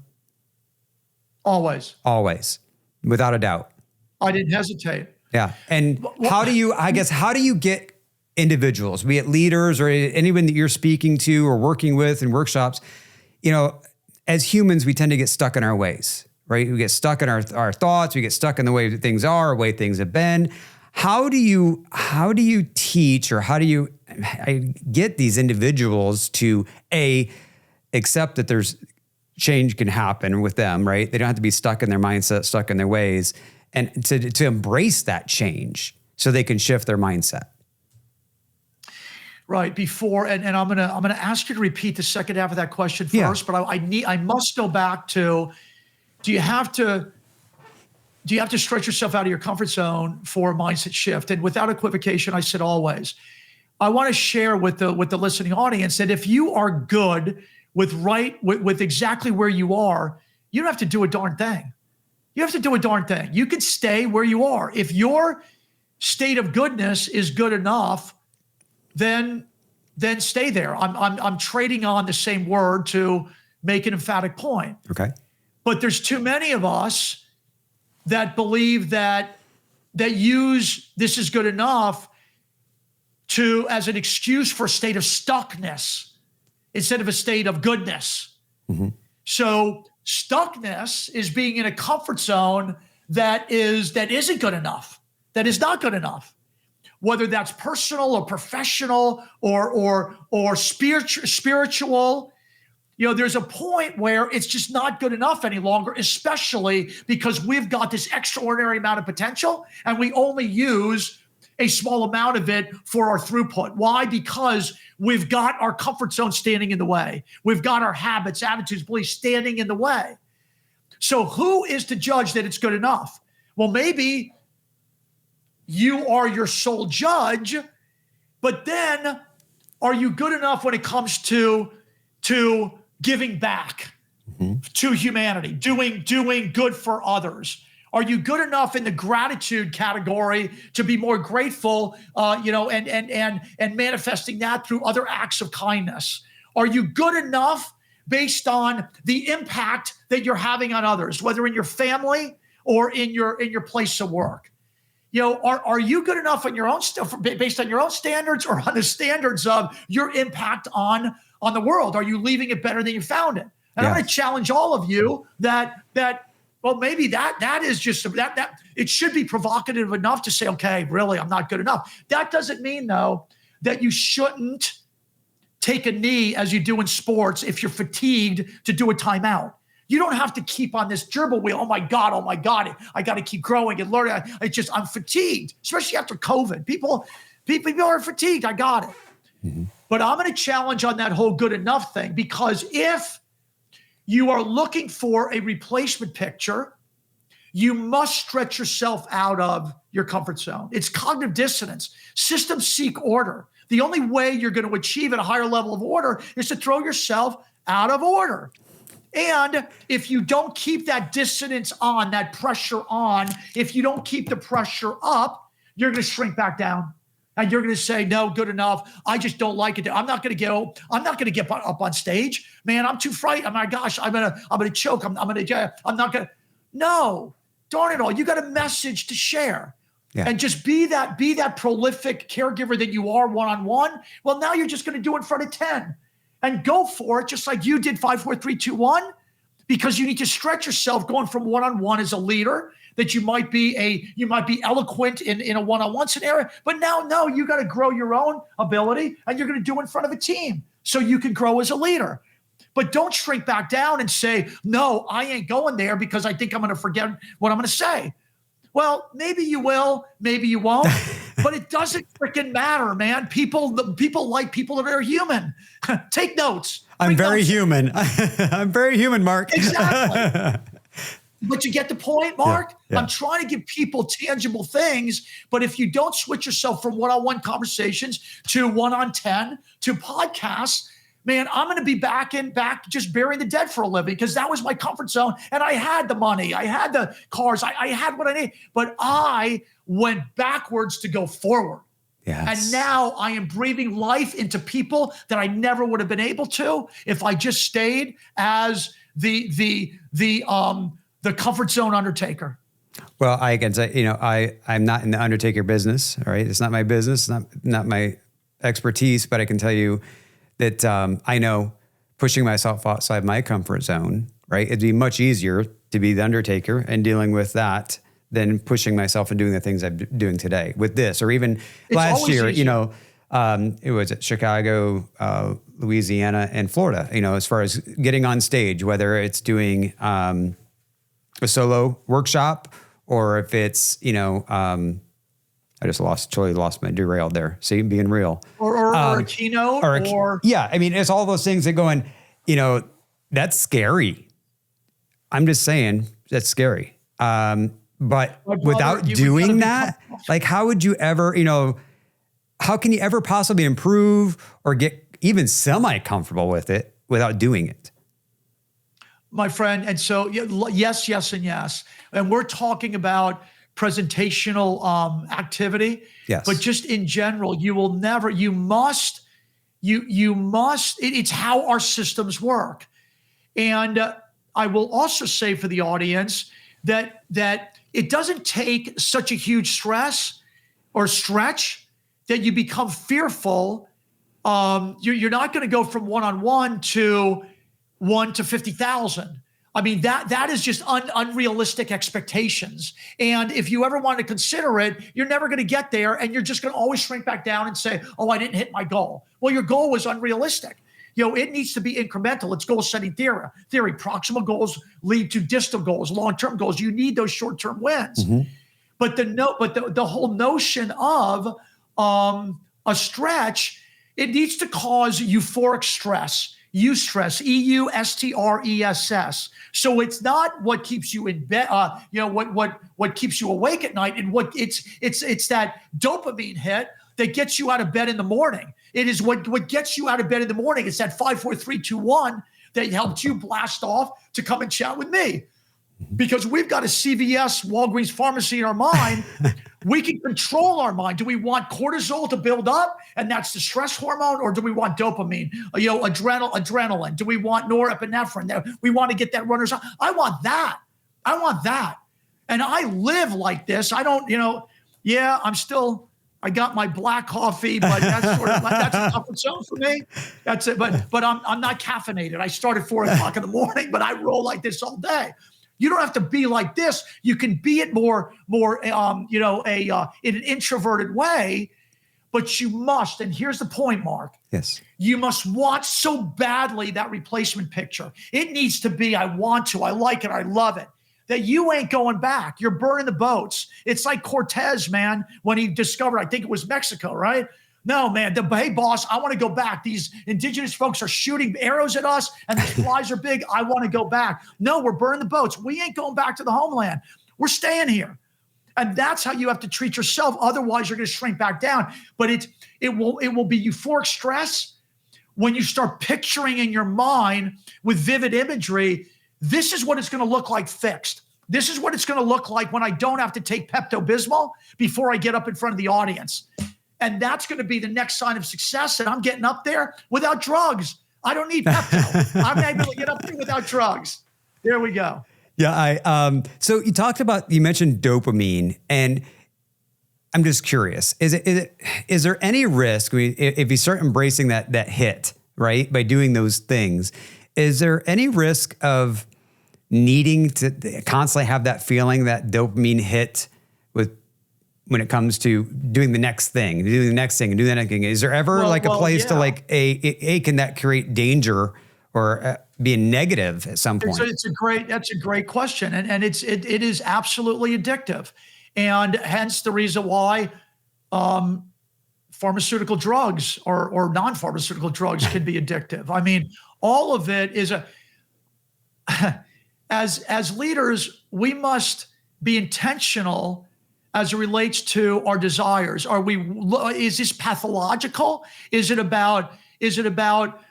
Always, without a doubt. I didn't hesitate. Yeah. And how do you get individuals, be it leaders or anyone that you're speaking to or working with in workshops, as humans, we tend to get stuck in our ways, right? We get stuck in our thoughts. We get stuck in the way that things are, the way things have been. How do you teach, or how do you get these individuals to accept that there's change can happen with them, right? They don't have to be stuck in their mindset, stuck in their ways, and to embrace that change so they can shift their mindset. Right. Before, and I'm gonna ask you to repeat the second half of that question first, but I must go back to, do you have to stretch yourself out of your comfort zone for a mindset shift? And without equivocation, I said always. I want to share with the listening audience that if you are good with exactly where you are, you don't have to do a darn thing. You have to do a darn thing. You can stay where you are. If your state of goodness is good enough, then stay there. I'm trading on the same word to make an emphatic point. Okay. But there's too many of us that believe that use this is good enough as an excuse for a state of stuckness instead of a state of goodness. Mm-hmm. So stuckness is being in a comfort zone that isn't good enough, that is not good enough. Whether that's personal or professional or spiritual, there's a point where it's just not good enough any longer, especially because we've got this extraordinary amount of potential and we only use a small amount of it for our throughput. Why? Because we've got our comfort zone standing in the way. We've got our habits, attitudes, beliefs standing in the way. So who is to judge that it's good enough? Well, maybe you are your sole judge, but then are you good enough when it comes to giving back to humanity, doing good for others? Are you good enough in the gratitude category to be more grateful, and manifesting that through other acts of kindness? Are you good enough based on the impact that you're having on others, whether in your family or in your place of work? Are you good enough on your own stuff based on your own standards or on the standards of your impact on the world? Are you leaving it better than you found it? And I'm going to challenge all of you that well, maybe that is just that it should be provocative enough to say, okay, really, I'm not good enough. That doesn't mean though that you shouldn't take a knee as you do in sports if you're fatigued to do a timeout. You don't have to keep on this gerbil wheel. Oh my God, I got to keep growing and learning. I'm fatigued, especially after COVID. People are fatigued. I got it. Mm-hmm. But I'm going to challenge on that whole good enough thing, because if you are looking for a replacement picture, you must stretch yourself out of your comfort zone. It's cognitive dissonance. Systems seek order. The only way you're going to achieve at a higher level of order is to throw yourself out of order. And if you don't keep that dissonance on, that pressure on, if you don't keep the pressure up, you're going to shrink back down. And you're going to say, no, good enough. I just don't like it. I'm not going to get up on stage, man. I'm too frightened. Oh my gosh, I'm going to choke. I'm not going to. No, darn it all. You got a message to share. Yeah. And just be that prolific caregiver that you are one-on-one. Well, now you're just going to do it in front of 10 and go for it. Just like you did 5, 4, 3, 2, 1, because you need to stretch yourself going from one-on-one as a leader. That you might be eloquent in a one-on-one scenario, but now, no, you got to grow your own ability and you're going to do it in front of a team so you can grow as a leader. But don't shrink back down and say, no, I ain't going there because I think I'm going to forget what I'm going to say. Well, maybe you will, maybe you won't, but it doesn't freaking matter, man. People like people that are human. Take notes. I'm very human. I'm very human, Mark. Exactly. But you get the point, Mark? Yeah. I'm trying to give people tangible things, but if you don't switch yourself from one-on-one conversations to one-on-10 to podcasts, man, I'm going to be back just burying the dead for a living, because that was my comfort zone. And I had the money, I had the cars, I had what I need, but I went backwards to go forward. Yes. And now I am breathing life into people that I never would have been able to if I just stayed as the comfort zone undertaker. Well, I can say, I'm not in the undertaker business. All right. It's not my business. Not my expertise, but I can tell you that I know pushing myself outside my comfort zone, right? It'd be much easier to be the undertaker and dealing with that than pushing myself and doing the things I'm doing today with this, or even last year, easier. It was at Chicago, Louisiana, and Florida, as far as getting on stage, whether it's doing a solo workshop or if it's, I just totally lost my derailed there. See, being real. Or a keynote yeah. I mean, it's all those things that going, that's scary. I'm just saying that's scary. But without doing that, like, how would you ever, how can you ever possibly improve or get even semi-comfortable with it without doing it? My friend. And so, yes, yes, and yes. And we're talking about presentational activity. Yes. But just in general, it's how our systems work. And I will also say for the audience that it doesn't take such a huge stress or stretch that you become fearful. You're not going to go from one-on-one to 1 to 50,000. I mean, that is just unrealistic expectations. And if you ever want to consider it, you're never going to get there, and you're just going to always shrink back down and say, oh, I didn't hit my goal. Well, your goal was unrealistic. It needs to be incremental. It's goal setting theory. Proximal goals lead to distal goals, long-term goals. You need those short-term wins. Mm-hmm. But the whole notion of a stretch, it needs to cause euphoric stress. Eustress, EUSTRESS. So it's not what keeps you in bed, what keeps you awake at night, and it's that dopamine hit that gets you out of bed in the morning. It is what gets you out of bed in the morning. It's that 5, 4, 3, 2, 1 that helped you blast off to come and chat with me. Because we've got a CVS, Walgreens pharmacy in our mind. We can control our mind. Do we want cortisol to build up, and that's the stress hormone, or do we want dopamine, adrenaline? Do we want norepinephrine? We want to get that runner's high. I want that. And I live like this. I don't, I got my black coffee, but that's a comfort zone for me. That's it. But I'm not caffeinated. I start at 4 o'clock in the morning, but I roll like this all day. You don't have to be like this. You can be it more in an introverted way, but you must. And here's the point, Mark. Yes. You must want so badly that replacement picture. It needs to be, I want to, I like it, I love it. That you ain't going back. You're burning the boats. It's like Cortez, man, when he discovered, I think it was Mexico, right? No, man, hey, boss, I want to go back. These indigenous folks are shooting arrows at us, and the flies are big. I want to go back. No, we're burning the boats. We ain't going back to the homeland. We're staying here. And that's how you have to treat yourself. Otherwise, you're going to shrink back down. But it will be euphoric stress when you start picturing in your mind with vivid imagery, this is what it's going to look like fixed. This is what it's going to look like when I don't have to take Pepto-Bismol before I get up in front of the audience. And that's going to be the next sign of success. And I'm getting up there without drugs. I don't need Pepto. I'm able to get up there without drugs. There we go. Yeah. So you mentioned dopamine, and I'm just curious, is there any risk if you start embracing that hit, right, by doing those things, is there any risk of needing to constantly have that feeling, that dopamine hit when it comes to doing the next thing, and doing the next thing? Is there ever a place to can that create danger or be a negative at some point? That's a great question. And it is absolutely addictive. And hence the reason why pharmaceutical drugs or non-pharmaceutical drugs can be addictive. I mean, all of it is as leaders, we must be intentional as it relates to our desires. Is this pathological? Is it about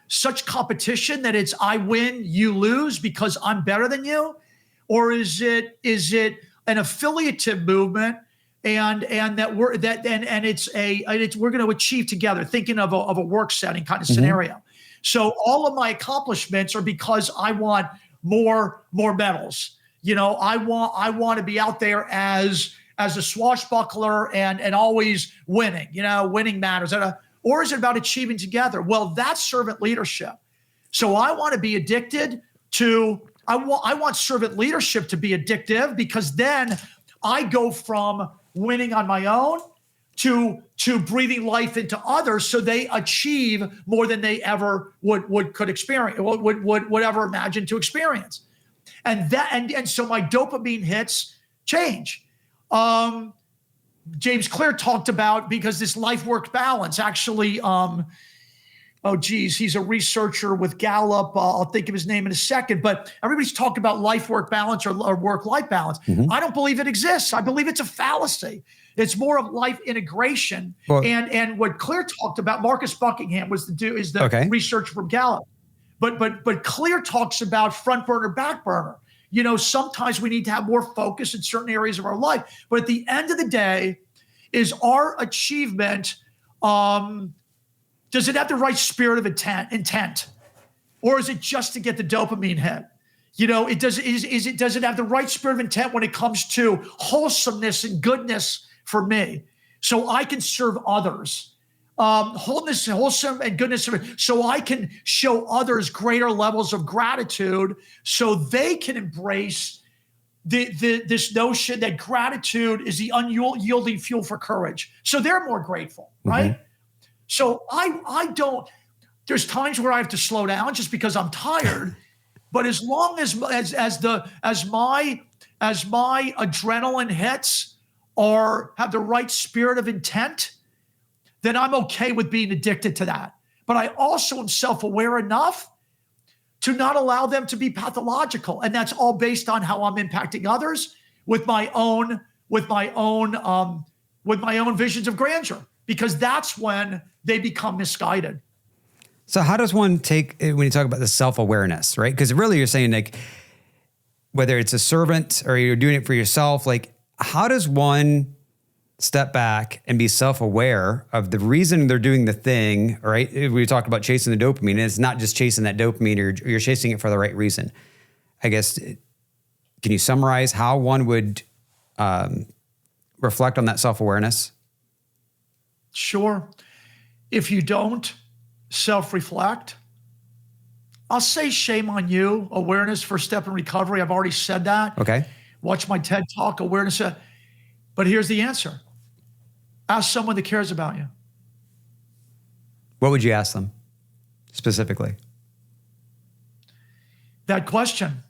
such competition that it's I win, you lose because I'm better than you? Or is it an affiliative movement and that we're going to achieve together, thinking of a work setting kind of scenario. Mm-hmm. So all of my accomplishments are because I want more medals. I want to be out there as a swashbuckler and always winning. Winning matters. Or is it about achieving together? Well, that's servant leadership. So I want to be addicted to, I want servant leadership to be addictive, because then I go from winning on my own to breathing life into others, so they achieve more than they ever could experience, would ever imagine to experience. And so my dopamine hits change. James Clear talked about, because this life-work balance actually, he's a researcher with Gallup. I'll think of his name in a second, but everybody's talking about life-work balance or work-life balance. I don't believe it exists. I believe it's a fallacy. It's more of life integration. Well, and what Clear talked about, Marcus Buckingham is the researcher from Gallup. But Clear talks about front burner, back burner. Sometimes we need to have more focus in certain areas of our life. But at the end of the day, is our achievement, does it have the right spirit of intent? Or is it just to get the dopamine hit? Does it have the right spirit of intent when it comes to wholesomeness and goodness for me, so I can serve others? Wholesome and goodness, so I can show others greater levels of gratitude, so they can embrace this notion that gratitude is the unyielding fuel for courage. So they're more grateful, right? So I don't. There's times where I have to slow down just because I'm tired, but as long as my adrenaline hits or have the right spirit of intent, then I'm okay with being addicted to that. But I also am self-aware enough to not allow them to be pathological. And that's all based on how I'm impacting others with my own visions of grandeur, because that's when they become misguided. So how does one take, when you talk about the self-awareness, right? Because really you're saying, like, whether it's a servant or you're doing it for yourself, like, how does one step back and be self-aware of the reason they're doing the thing, right? We talked about chasing the dopamine, and it's not just chasing that dopamine, or you're chasing it for the right reason. I guess, can you summarize how one would reflect on that self-awareness? Sure. If you don't self-reflect, I'll say shame on you. Awareness, first step in recovery. I've already said that. Okay. Watch my TED Talk, awareness. But here's the answer. Ask someone that cares about you. What would you ask them specifically? That question.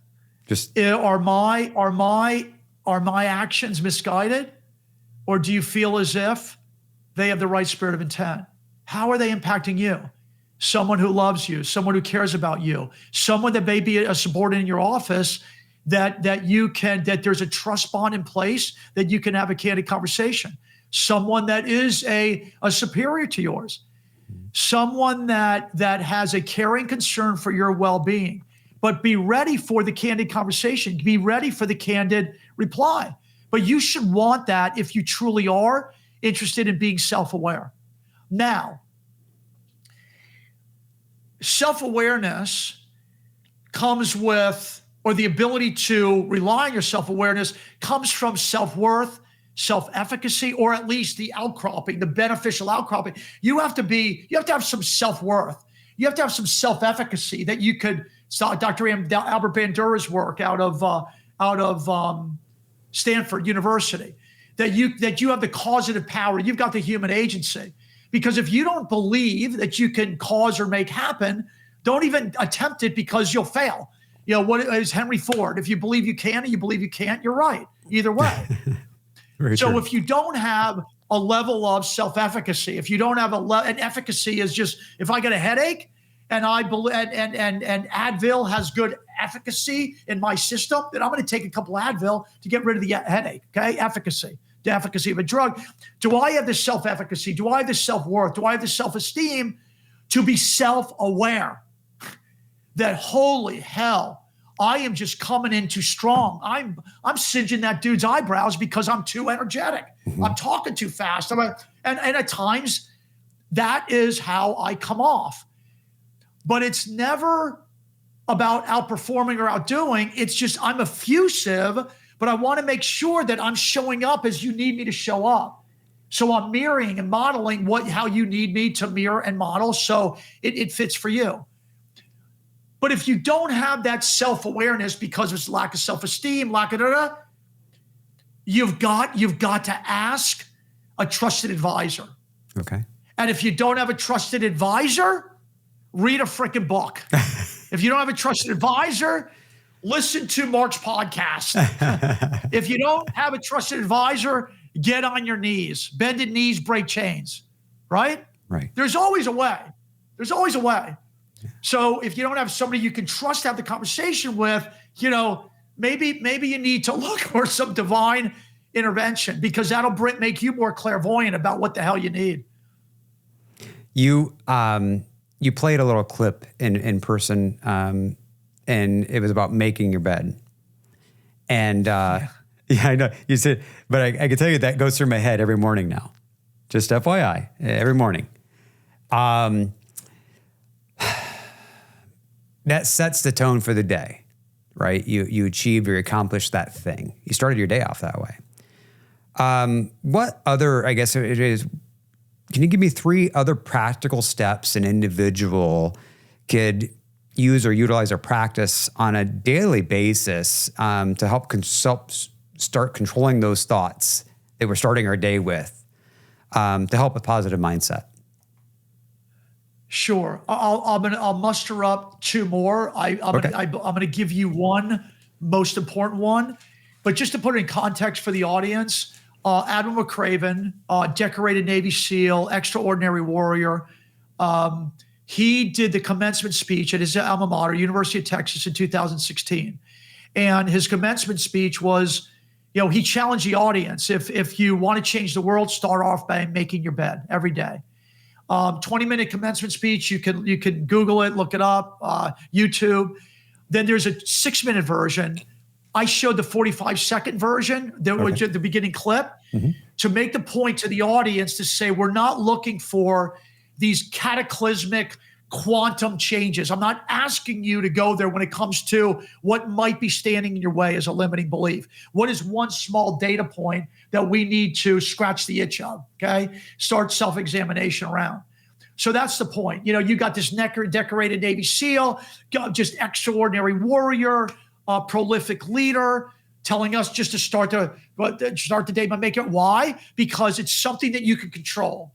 Just are my actions misguided, or do you feel as if they have the right spirit of intent? How are they impacting you? Someone who loves you, someone who cares about you, someone that may be a subordinate in your office, that there's a trust bond in place, that you can have a candid conversation. Someone that is a superior to yours, someone that has a caring concern for your well-being. But be ready for the candid conversation. Be ready for the candid reply. But you should want that if you truly are interested in being self-aware. Now, self-awareness comes with, or the ability to rely on your self-awareness comes from self-worth, self-efficacy, or at least the outcropping, the beneficial outcropping. You have to have some self-worth. You have to have some self-efficacy that you could. Dr. Albert Bandura's work out of Stanford University, that you have the causative power. You've got the human agency. Because if you don't believe that you can cause or make happen, don't even attempt it, because you'll fail. What is Henry Ford? If you believe you can and you believe you can't, you're right. Either way. So true. If you don't have a level of self-efficacy, if you don't have and efficacy is just, if I get a headache and I believe and Advil has good efficacy in my system, then I'm going to take a couple of Advil to get rid of the headache. Okay, efficacy. The efficacy of a drug. Do I have the self-efficacy? Do I have the self-worth? Do I have the self-esteem to be self-aware that, holy hell, I am just coming in too strong. I'm singeing that dude's eyebrows because I'm too energetic. Mm-hmm. I'm talking too fast. And at times, that is how I come off. But it's never about outperforming or outdoing. It's just I'm effusive, but I want to make sure that I'm showing up as you need me to show up. So I'm mirroring and modeling how you need me to mirror and model so it fits for you. But if you don't have that self-awareness because of lack of self-esteem, you've got to ask a trusted advisor. Okay. And if you don't have a trusted advisor, read a freaking book. If you don't have a trusted advisor, listen to Mark's podcast. If you don't have a trusted advisor, get on your knees. Bended knees break chains, right? Right. There's always a way. There's always a way. So if you don't have somebody you can trust to have the conversation with, maybe you need to look for some divine intervention, because that'll make you more clairvoyant about what the hell you need. You played a little clip in person, and it was about making your bed. And yeah, I know you said, but I can tell you that goes through my head every morning now. Just FYI, every morning. That sets the tone for the day, right? You achieved or you accomplished that thing. You started your day off that way. What other, I guess it is, can you give me 3 other practical steps an individual could use or utilize or practice on a daily basis to help start controlling those thoughts that we're starting our day with, to help with positive mindset? Sure. I'll muster up 2 more. I'm gonna give you one most important one, but just to put it in context for the audience, Admiral McCraven, decorated Navy SEAL, extraordinary warrior. He did the commencement speech at his alma mater, University of Texas, in 2016, and his commencement speech was, he challenged the audience: if you want to change the world, start off by making your bed every day. 20-minute commencement speech. You can Google it, look it up, YouTube. Then there's a 6-minute version. I showed the 45-second version, which at the beginning clip, to make the point to the audience to say, we're not looking for these cataclysmic quantum changes. I'm not asking you to go there when it comes to what might be standing in your way as a limiting belief. What is one small data point that we need to scratch the itch of, okay? Start self-examination around. So that's the point. You got this decorated Navy SEAL, just extraordinary warrior, prolific leader, telling us just to start the day by making it. Why? Because it's something that you can control.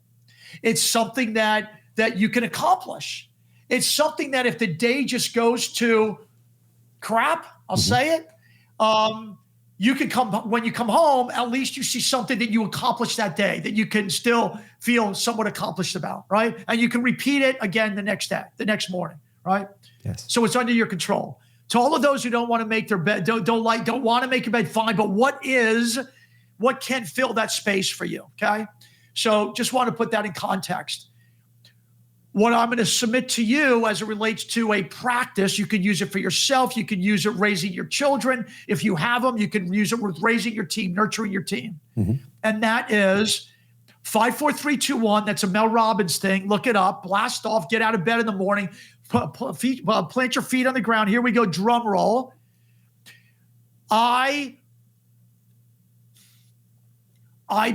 It's something that you can accomplish. It's something that if the day just goes to crap, I'll say it, you can when you come home, at least you see something that you accomplished that day that you can still feel somewhat accomplished about, right? And you can repeat it again the next day, the next morning, right? Yes. So it's under your control. To all of those who don't want to make their bed, don't want to make your bed, fine. But what can fill that space for you? Okay. So just want to put that in context. What I'm going to submit to you as it relates to a practice, you can use it for yourself. You can use it raising your children. If you have them, you can use it with raising your team, nurturing your team. And that is 5, 4, 3, 2, 1. That's a Mel Robbins thing. Look it up, blast off, get out of bed in the morning, plant your feet on the ground. Here we go, drum roll. I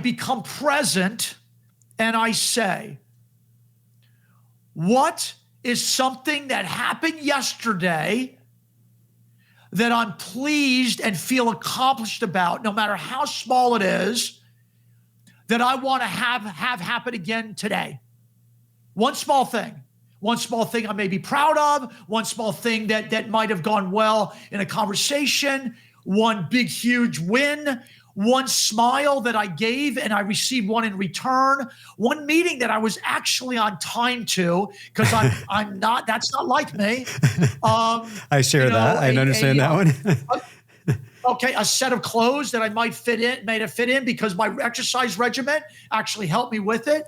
become present and I say, what is something that happened yesterday that I'm pleased and feel accomplished about, no matter how small it is, that I want to have happen again today? One small thing I may be proud of, one small thing that might have gone well in a conversation, one big, huge win, one smile that I gave and I received one in return, one meeting that I was actually on time to, because I'm not, that's not like me. I share that. I understand that one. Okay, a set of clothes that I made it fit in because my exercise regimen actually helped me with it.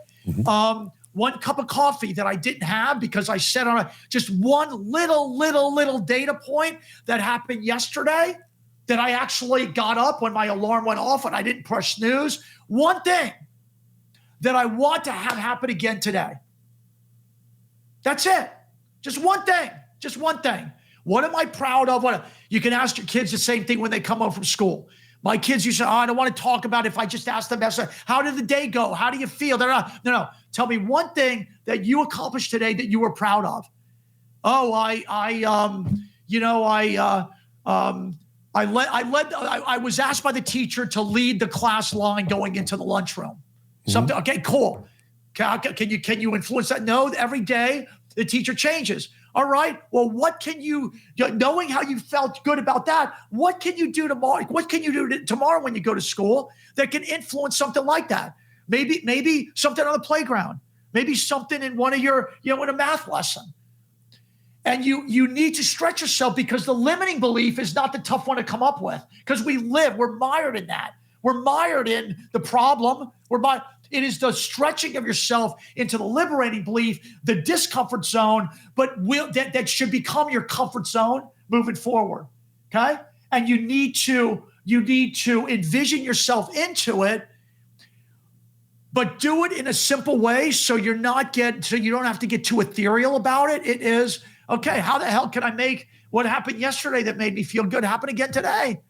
One cup of coffee that I didn't have because I set on just one little data point that happened yesterday that I actually got up when my alarm went off and I didn't press snooze. One thing that I want to have happen again today. That's it. Just one thing. What am I proud of? You can ask your kids the same thing when they come home from school. My kids used to say, oh, I don't want to talk about it. If I just ask them, how did the day go? How do you feel? No. Tell me one thing that you accomplished today that you were proud of. Oh, I was asked by the teacher to lead the class line going into the lunchroom. Something. Okay, cool. Can you influence that? No, every day the teacher changes. All right. Well, what can you, knowing how you felt good about that, what can you do tomorrow? What can you do tomorrow when you go to school that can influence something like that? Maybe something on the playground, maybe something in one of your, in a math lesson. And you need to stretch yourself, because the limiting belief is not the tough one to come up with, because we're mired in that. We're mired in the problem. It is the stretching of yourself into the liberating belief, the discomfort zone, but that should become your comfort zone moving forward. Okay? And you need to envision yourself into it, but do it in a simple way so you don't have to get too ethereal about it. It is, okay, how the hell can I make what happened yesterday that made me feel good happen again today?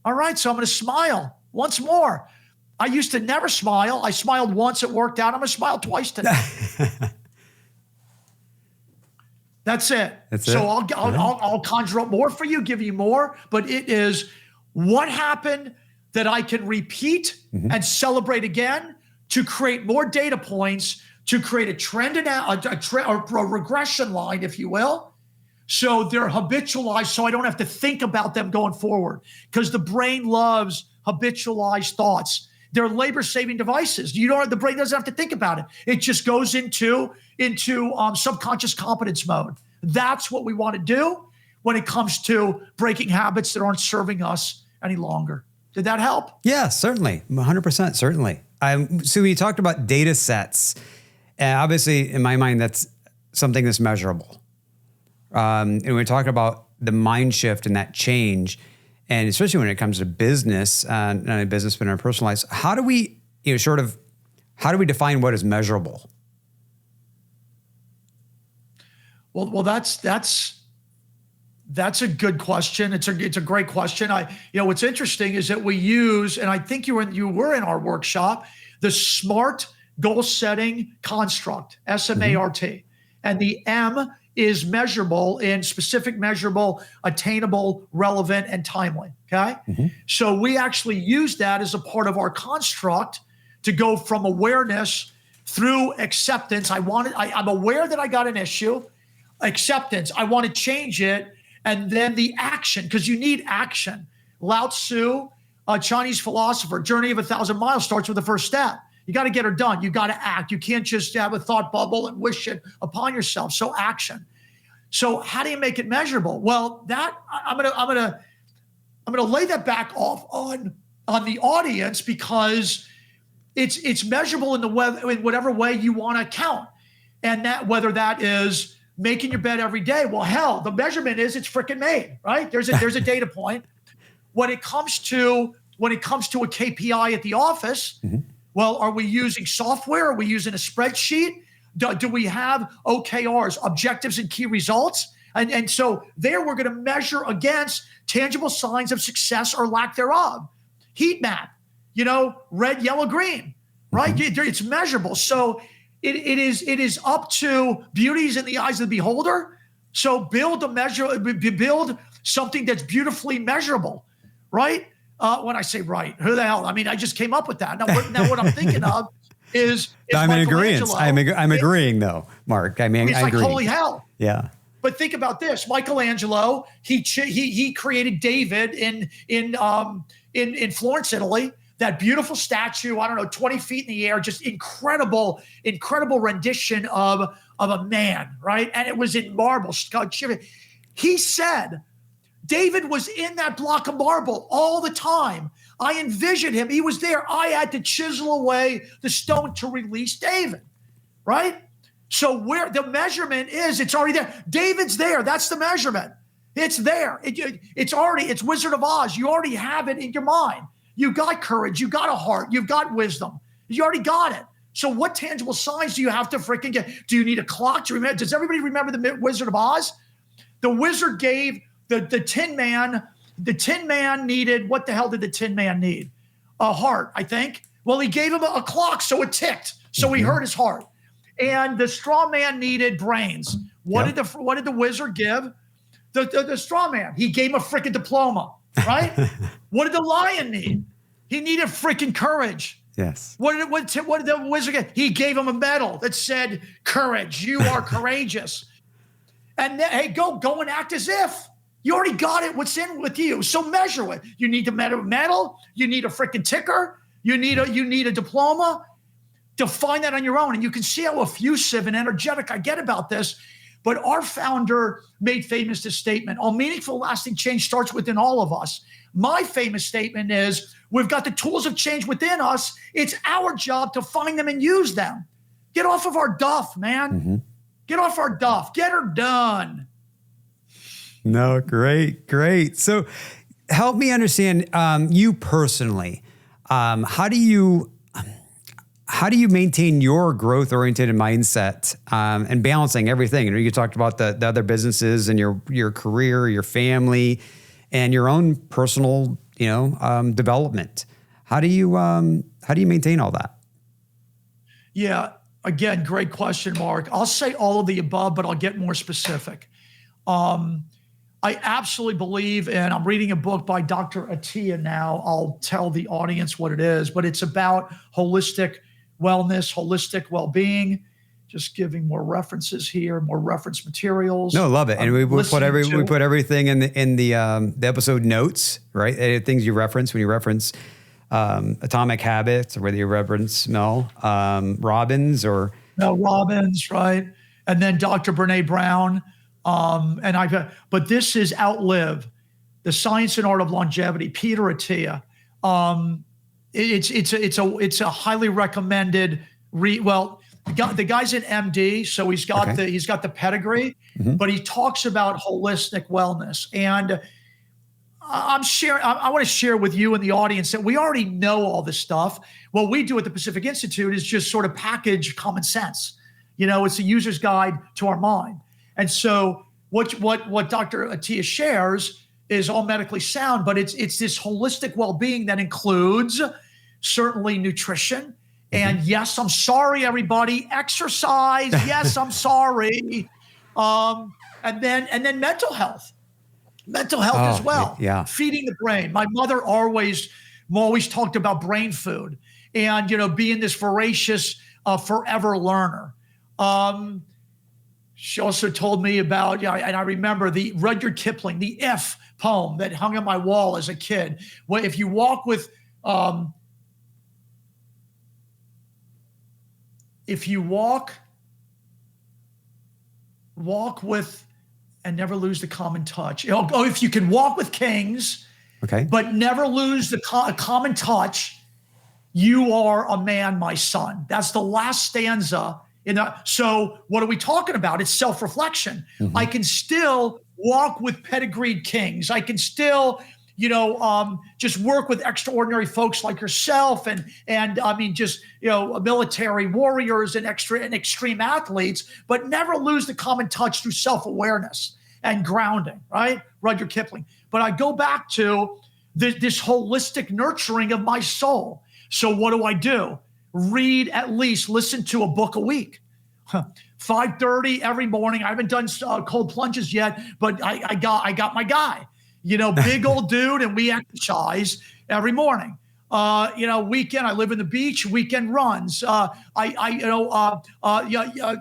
All right, so I'm going to smile once more. I used to never smile. I smiled once, it worked out. I'm going to smile twice today. That's it. I'll conjure up more for you, give you more, but it is what happened that I can repeat and celebrate again to create more data points, to create a trend or a regression line, if you will. So they're habitualized, so I don't have to think about them going forward, because the brain loves habitualized thoughts. They're labor-saving devices. The brain doesn't have to think about it. It just goes into subconscious competence mode. That's what we want to do when it comes to breaking habits that aren't serving us any longer. Did that help? Yeah, certainly. 100%, certainly. So we talked about data sets. And obviously, in my mind, that's something that's measurable. And we're talking about the mind shift and that change. And especially when it comes to business, not only business, but in our personal lives, how do we, how do we define what is measurable? Well, that's a good question. It's a great question. What's interesting is that we use, and I think you were in our workshop, the SMART goal setting construct, SMART, and the M is measurable in specific, measurable, attainable, relevant, and timely. Okay. So we actually use that as a part of our construct to go from awareness through acceptance. I'm aware that I got an issue. Acceptance, I want to change it. And then the action, because you need action. Lao Tzu, a Chinese philosopher, journey of 1,000 miles starts with the first step. You got to get her done. You got to act. You can't just have a thought bubble and wish it upon yourself. So action. So how do you make it measurable? Well, that I'm gonna lay that back off on the audience, because it's measurable in whatever way you want to count, and that whether that is making your bed every day. Well, hell, the measurement is it's freaking made, right? There's a data point. When it comes to a KPI at the office. Well, are we using software? Are we using a spreadsheet? Do we have OKRs, objectives and key results? And so there we're going to measure against tangible signs of success or lack thereof. Heat map, red, yellow, green, right? It's measurable. So it is up to beauty's in the eyes of the beholder. So build something that's beautifully measurable, right? When I say right, who the hell? I mean, I just came up with that. Now what I'm thinking of is I'm in agreement. I'm agreeing though, Mark. I mean, it's I like, agree. holy hell. Yeah. But think about this. Michelangelo, he created David in Florence, Italy. That beautiful statue, 20 feet in the air, just incredible rendition of a man, right? And it was in marble sculpture. He said, David was in that block of marble all the time. I envisioned him. He was there. I had to chisel away the stone to release David, right? So where the measurement is, it's already there. David's there. That's the measurement. It's there. It's Wizard of Oz. You already have it in your mind. You got courage. You got a heart. You've got wisdom. You already got it. So what tangible signs do you have to freaking get? Do you need a clock to remember? Does everybody remember the Wizard of Oz? The wizard gave the Tin Man The Tin Man needed, what the hell did the Tin Man need? A heart, I think. Well, he gave him a clock, so it ticked. So he hurt his heart. And the straw man needed brains. What did the wizard give? The straw man. He gave him a freaking diploma, right? What did the lion need? He needed freaking courage. Yes. What did the wizard get? He gave him a medal that said, courage, you are courageous. And then, hey, go and act as if. You already got it, what's in with you. So measure it. You need the medal, you need a freaking ticker, you need a diploma. Define that on your own. And you can see how effusive and energetic I get about this. But our founder made famous this statement: all meaningful, lasting change starts within all of us. My famous statement is, we've got the tools of change within us. It's our job to find them and use them. Get off of our duff, man. Get off our duff. Get her done. No, great. So help me understand you personally. How do you maintain your growth-oriented mindset and balancing everything? You know, you talked about the other businesses and your career, your family, and your own personal, development. How do you maintain all that? Yeah, again, great question, Mark. I'll say all of the above, but I'll get more specific. I absolutely believe, and I'm reading a book by Dr. Attia now. I'll tell the audience what it is, but it's about holistic wellness, holistic well-being. Just giving more references here, more reference materials. No, love it, and we put everything in the episode notes, right? Things you reference when you reference Atomic Habits, or whether you reference Mel Robbins or Mel Robbins, right? And then Dr. Brene Brown. But this is Outlive, The Science and Art of Longevity, Peter Attia. It's a highly recommended read. Well, the guy's an MD, so he's got the pedigree, but he talks about holistic wellness. And I want to share with you and the audience that we already know all this stuff. What we do at the Pacific Institute is just sort of package common sense. It's a user's guide to our mind. And so what Dr. Attia shares is all medically sound, but it's this holistic well-being that includes certainly nutrition. And yes, I'm sorry, everybody, exercise. Yes, I'm sorry. And then mental health as well. Yeah. Feeding the brain. My mother always talked about brain food and, being this voracious, forever learner. She also told me about, and I remember the Rudyard Kipling, the If poem that hung on my wall as a kid. Well, if you walk with, walk with and never lose the common touch. If you can walk with kings, but never lose the common touch, you are a man, my son. That's the last stanza. So what are we talking about? It's self-reflection. I can still walk with pedigreed kings. I can still, just work with extraordinary folks like yourself and I mean, just, military warriors and extreme athletes, but never lose the common touch through self-awareness and grounding, right? Rudyard Kipling. But I go back to this holistic nurturing of my soul. So what do? Read, at least listen to a book a week. 5:30 every morning. I haven't done cold plunges yet, but I got my guy, big old dude, and we exercise every morning. Weekend, I live in the beach, weekend runs,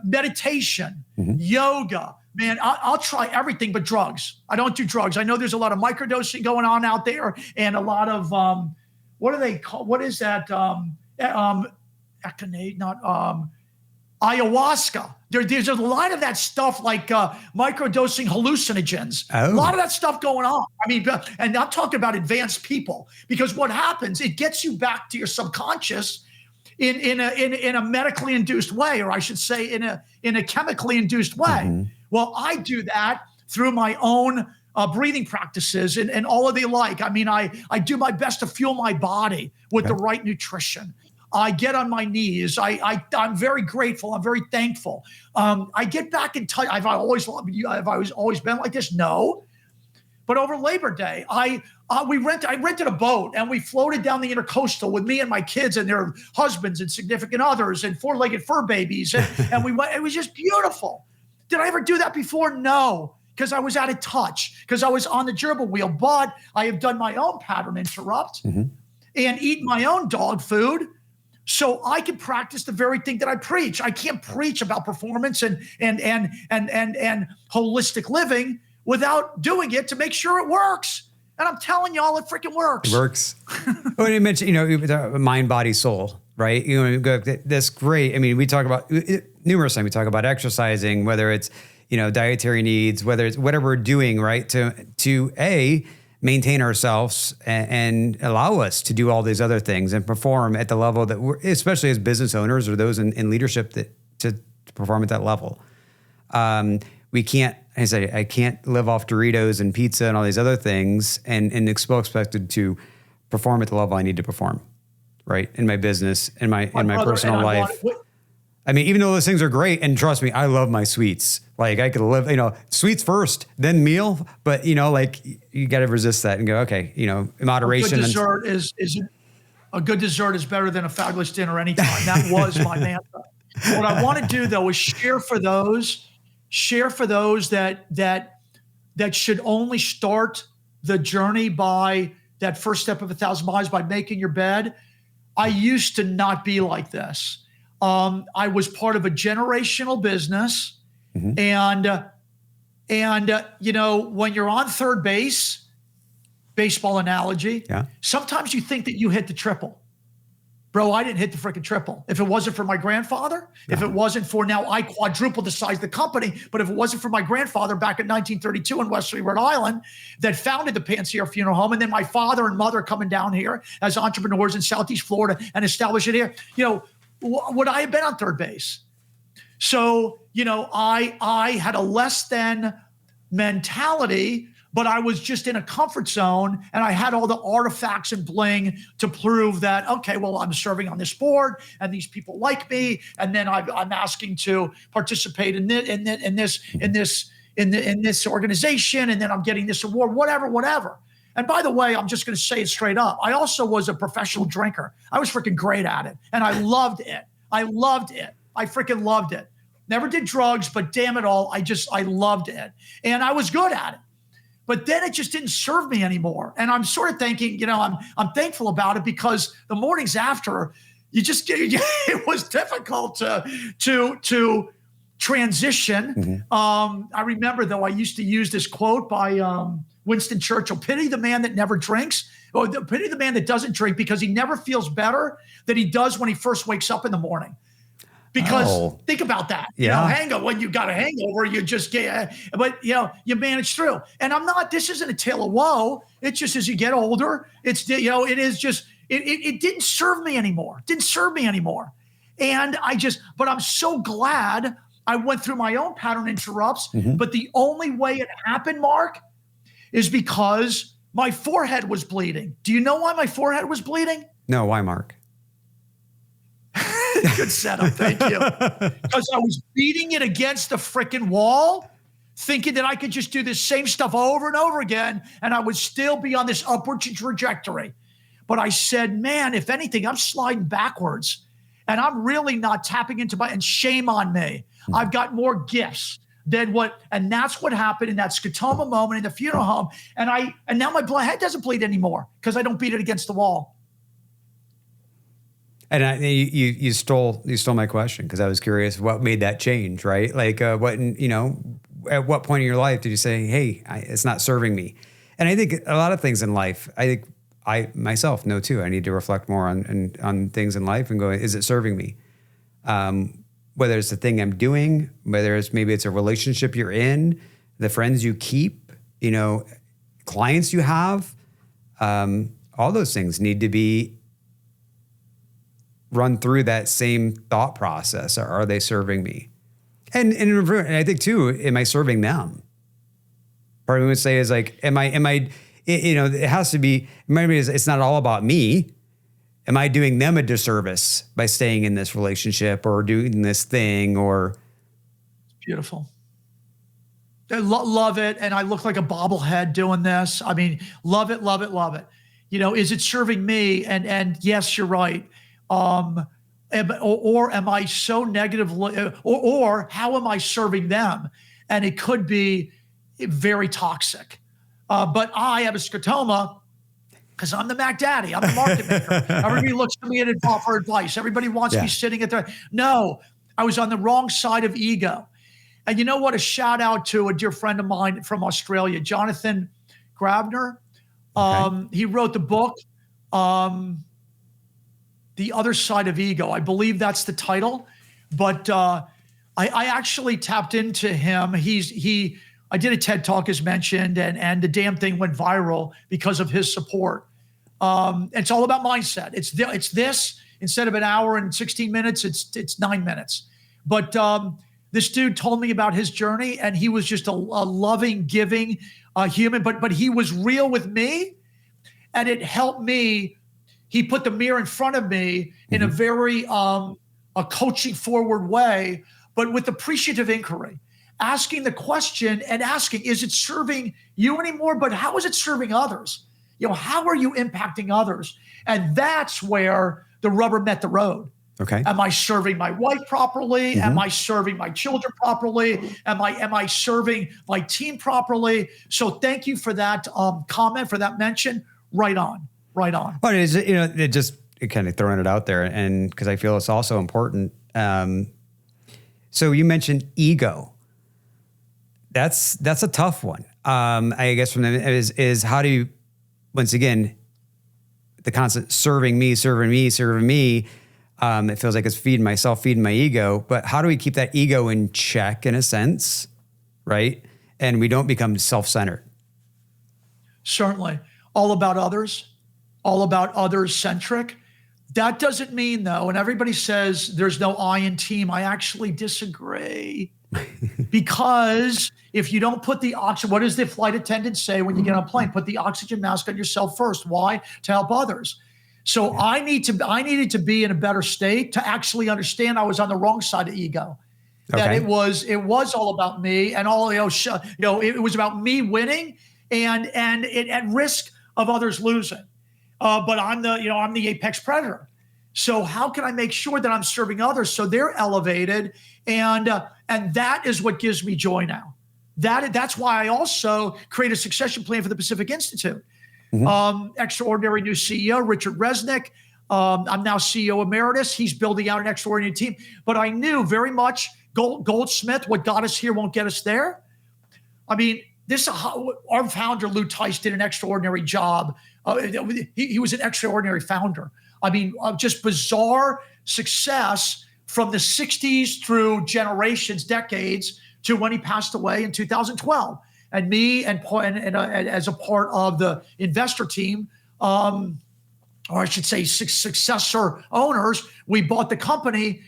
meditation, yoga. Man, I'll try everything but drugs. I don't do drugs. I know there's a lot of microdosing going on out there and a lot of, what do they call, what is that? Ayahuasca. There's a lot of that stuff like microdosing hallucinogens. A lot of that stuff going on. I mean, and I'm talking about advanced people, because what happens, it gets you back to your subconscious in a medically induced way, or I should say in a chemically induced way. Well, I do that through my own breathing practices and all of the like. I mean, I do my best to fuel my body with the right nutrition. I get on my knees. I'm very grateful. I'm very thankful. I get back in touch. Have I always been like this? No. But over Labor Day, I rented a boat and we floated down the intercoastal with me and my kids and their husbands and significant others and four-legged fur babies. And we went, it was just beautiful. Did I ever do that before? No, because I was out of touch, because I was on the gerbil wheel. But I have done my own pattern interrupt and eat my own dog food, so I can practice the very thing that I preach. I can't preach about performance and holistic living without doing it to make sure it works. And I'm telling y'all, it freaking works. It works. When you mentioned, mind, body, soul, right? That's great. I mean, we talk about numerous times. We talk about exercising, whether it's, dietary needs, whether it's whatever we're doing, right? To maintain ourselves and allow us to do all these other things and perform at the level that we're, especially as business owners or those in leadership, that to perform at that level. We can't, I can't live off Doritos and pizza and all these other things and expected to perform at the level I need to perform, right? In my business, in my personal life. I mean, even though those things are great, and trust me, I love my sweets. Like I could live, sweets first, then meal, but you got to resist that and go, okay, moderation. A good dessert is better than a fabulous dinner anytime. That was my mantra. What I want to do though is share for those that should only start the journey by that first step of 1,000 miles by making your bed. I used to not be like this. I was part of a generational business, and when you're on third base, baseball analogy, sometimes you think that you hit the triple. Bro, I didn't hit the freaking triple. If it wasn't for my grandfather, if it wasn't for, now I quadrupled the size of the company, but if it wasn't for my grandfather back in 1932 in Westerly, Rhode Island, that founded the Pansiera Funeral Home, and then my father and mother coming down here as entrepreneurs in Southeast Florida and establishing it here, would I have been on third base? So, I had a less than mentality, but I was just in a comfort zone, and I had all the artifacts and bling to prove that, okay, well, I'm serving on this board and these people like me. And then I'm asking to participate in this organization. And then I'm getting this award, whatever. And by the way, I'm just going to say it straight up. I also was a professional drinker. I was freaking great at it. And I loved it. I freaking loved it. Never did drugs, but damn it all, I loved it. And I was good at it. But then it just didn't serve me anymore. And I'm sort of thinking, I'm thankful about it, because the mornings after, it was difficult to transition. I remember, though, I used to use this quote by Winston Churchill: pity the man that never drinks, or pity the man that doesn't drink, because he never feels better than he does when he first wakes up in the morning. Because think about that, hangover, when you got a hangover, you just get, but you manage through. And this isn't a tale of woe. It's just, as you get older, it didn't serve me anymore. And but I'm so glad I went through my own pattern interrupts. But the only way it happened, Mark, is because my forehead was bleeding. Do you know why my forehead was bleeding? No, why, Mark? Good setup, thank you. Because I was beating it against the freaking wall, thinking that I could just do this same stuff over and over again, and I would still be on this upward trajectory. But I said, man, if anything, I'm sliding backwards, and I'm really not tapping into and shame on me. I've got more gifts than and that's what happened in that scotoma moment in the funeral home. And now my head doesn't bleed anymore because I don't beat it against the wall. And you stole my question, because I was curious what made that change, right? Like at what point in your life did you say, hey, it's not serving me? And I think a lot of things in life, I think I myself know too, I need to reflect more on things in life and go, is it serving me? Whether it's the thing I'm doing, whether maybe it's a relationship you're in, the friends you keep, clients you have, all those things need to be run through that same thought process. Are they serving me? And I think too, am I serving them? Part of me would say is like, it has to be, maybe it's not all about me. Am I doing them a disservice by staying in this relationship or doing this thing? Or beautiful. I love it. And I look like a bobblehead doing this. I mean, love it, love it, love it. Is it serving me? And yes, you're right. Or am I so negatively, or how am I serving them? And it could be very toxic. But I have a scotoma because I'm the Mac Daddy. I'm the market maker. Everybody looks to me and offer advice. Everybody wants me sitting at their. No, I was on the wrong side of ego. And you know what? A shout out to a dear friend of mine from Australia, Jonathan Grabner. He wrote the book, The Other Side of Ego. I believe that's the title. But I actually tapped into him. I did a TED Talk as mentioned, and the damn thing went viral because of his support. It's all about mindset. It's this, instead of an hour and 16 minutes, it's 9 minutes. But this dude told me about his journey, and he was just a loving, giving human, but he was real with me, and it helped me. He put the mirror in front of me in a very a coaching forward way, but with appreciative inquiry, asking the question and asking, is it serving you anymore? But how is it serving others? How are you impacting others? And that's where the rubber met the road. Okay. Am I serving my wife properly? Am I serving my children properly? Am I serving my team properly? So thank you for that comment, for that mention. Right on. Well, it kind of throwing it out there, and because I feel it's also important. So you mentioned ego. That's a tough one. I guess from them is how do you, once again, the constant serving me. It feels like it's feeding myself, feeding my ego. But how do we keep that ego in check, in a sense, right? And we don't become self-centered. Certainly. All about others, all about others-centric. That doesn't mean, though, and everybody says there's no I in team. I actually disagree. Because if you don't put the oxygen, what does the flight attendant say when you get on a plane? Put the oxygen mask on yourself first. Why? To help others. So I needed to be in a better state to actually understand I was on the wrong side of ego. That it was all about me, and all it was about me winning and it at risk of others losing. But I'm the apex predator. So how can I make sure that I'm serving others so they're elevated? And that is what gives me joy now. That's why I also create a succession plan for the Pacific Institute. Extraordinary new CEO, Richard Resnick. I'm now CEO Emeritus. He's building out an extraordinary team. But I knew very much Goldsmith, what got us here won't get us there. I mean, our founder, Lou Tice, did an extraordinary job. He was an extraordinary founder. I mean, just bizarre success from the 60s through generations, decades, to when he passed away in 2012. And me and as a part of the investor team, or I should say successor owners, we bought the company.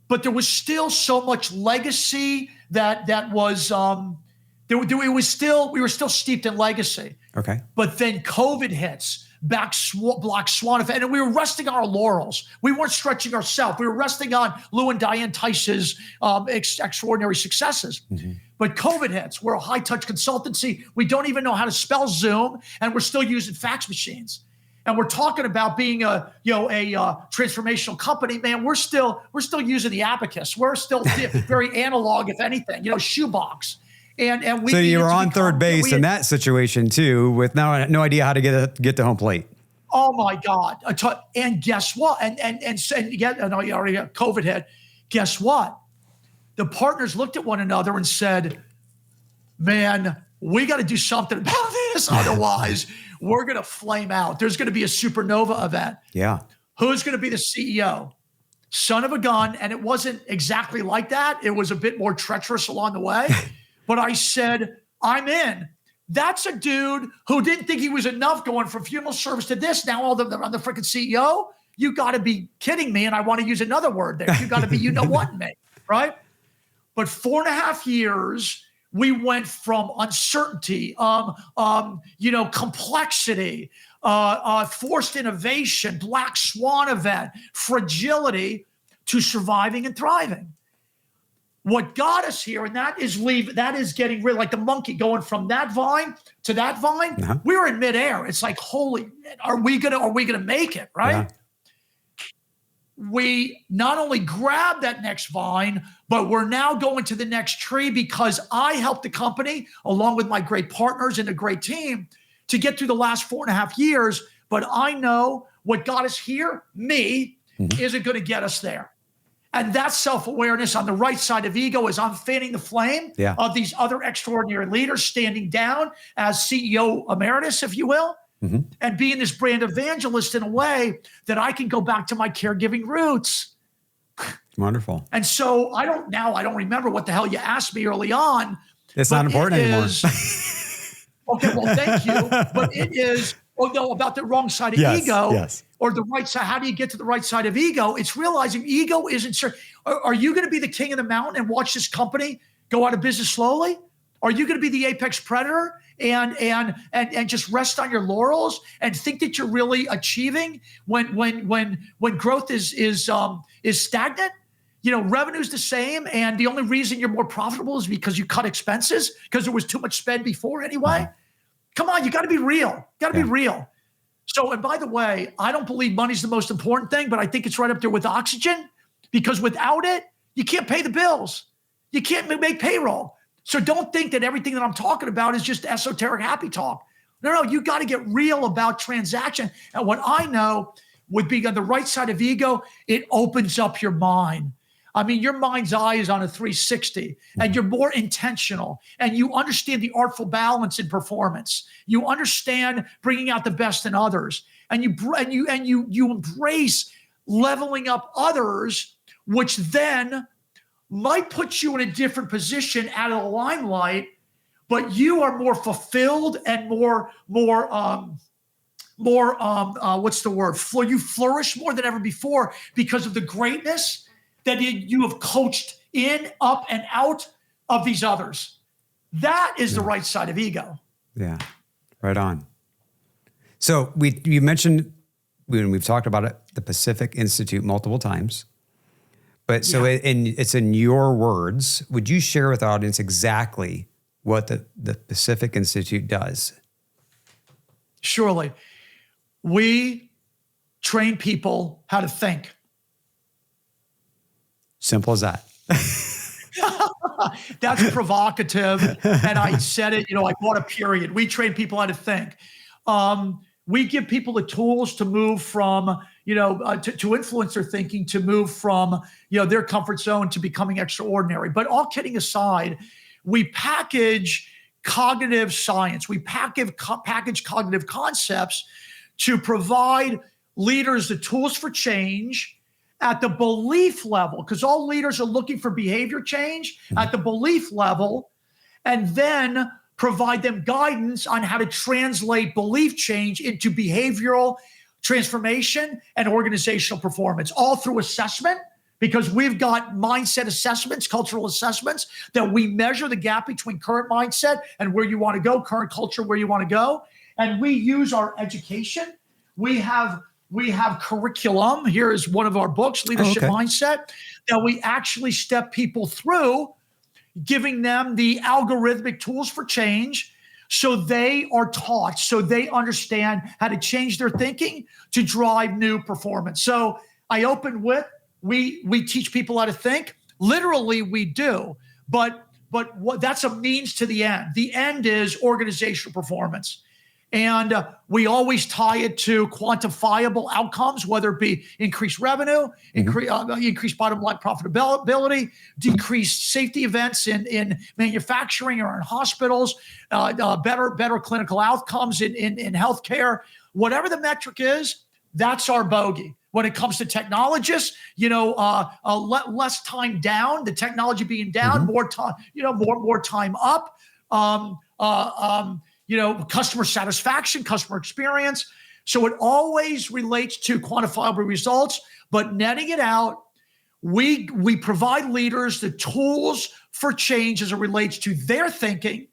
But there was still so much legacy that was we were still steeped in legacy. Okay. But then COVID hits, black swan effect, and we were resting on our laurels. We weren't stretching ourselves. We were resting on Lou and Diane Tice's extraordinary successes. But COVID hits. We're a high-touch consultancy. We don't even know how to spell Zoom, and we're still using fax machines. And we're talking about being a transformational company. Man, we're still using the abacus. We're still very analog, if anything. shoebox. And we. So you were on third base in that situation too, with no idea how to get to home plate. Oh my God! And guess what? And I know you already got COVID hit. Guess what? The partners looked at one another and said, "Man, we got to do something about this. Otherwise, we're going to flame out. There's going to be a supernova event." Yeah. Who's going to be the CEO? Son of a gun. And it wasn't exactly like that. It was a bit more treacherous along the way. But I said, I'm in. That's a dude who didn't think he was enough going from funeral service to this. Now I'm the freaking CEO. You got to be kidding me. And I want to use another word there. You got to be, what in me, right? But 4.5 years, we went from uncertainty, complexity, forced innovation, black swan event, fragility, to surviving and thriving. What got us here, and that is getting rid, like the monkey going from that vine to that vine. Uh-huh. We were in midair. It's like, holy, are we gonna make it, right? Yeah. We not only grab that next vine, but we're now going to the next tree because I helped the company, along with my great partners and a great team, to get through the last 4.5 years. But I know what got us here, me, isn't going to get us there. And that self-awareness on the right side of ego is I'm fanning the flame of these other extraordinary leaders, standing down as CEO emeritus, if you will, and being this brand evangelist in a way that I can go back to my caregiving roots. Wonderful. And so I don't remember what the hell you asked me early on. It's not important anymore. Okay, well, thank you. But it is, about the wrong side of ego or the right side. How do you get to the right side of ego? It's realizing ego isn't sure. Are you going to be the king of the mountain and watch this company go out of business slowly? Are you going to be the apex predator and just rest on your laurels and think that you're really achieving when growth is stagnant? You know, revenue's the same, and the only reason you're more profitable is because you cut expenses because there was too much spend before anyway. Come on, you got to be real. Got to be real. So, and by the way, I don't believe money's the most important thing, but I think it's right up there with oxygen, because without it, you can't pay the bills. You can't make payroll. So don't think that everything that I'm talking about is just esoteric happy talk. No, you got to get real about transaction. And what I know with being on the right side of ego, it opens up your mind. I mean, your mind's eye is on a 360, and you're more intentional, and you understand the artful balance in performance. You understand bringing out the best in others, and you embrace leveling up others, which then might put you in a different position out of the limelight, but you are more fulfilled and more what's the word? You flourish more than ever before because of the greatness that you have coached in, up, and out of these others. That is the right side of ego. Yeah, right on. So you mentioned, when we've talked about it, the Pacific Institute multiple times. But so it's in your words. Would you share with the audience exactly what the Pacific Institute does? Surely. We train people how to think. Simple as that. That's provocative. And I said it, like, what a period. We train people how to think. We give people the tools to move from, to influence their thinking, to move from, their comfort zone to becoming extraordinary. But all kidding aside, we package cognitive science. We package cognitive concepts to provide leaders the tools for change at the belief level, because all leaders are looking for behavior change at the belief level, and then provide them guidance on how to translate belief change into behavioral transformation and organizational performance, all through assessment, because we've got mindset assessments, cultural assessments, that we measure the gap between current mindset and where you want to go, current culture, where you want to go. And we use our education. We have curriculum. Here is one of our books, Leadership Mindset, that we actually step people through, giving them the algorithmic tools for change, so they are taught, so they understand how to change their thinking to drive new performance. So I open with, we teach people how to think. Literally, we do, but that's a means to the end. The end is organizational performance. And we always tie it to quantifiable outcomes, whether it be increased revenue, increased bottom line profitability, decreased safety events in manufacturing or in hospitals, better clinical outcomes in healthcare. Whatever the metric is, that's our bogey. When it comes to technologists, less time down, the technology being down, more time, more time up. Customer satisfaction, customer experience. So it always relates to quantifiable results, but netting it out, we provide leaders the tools for change as it relates to their thinking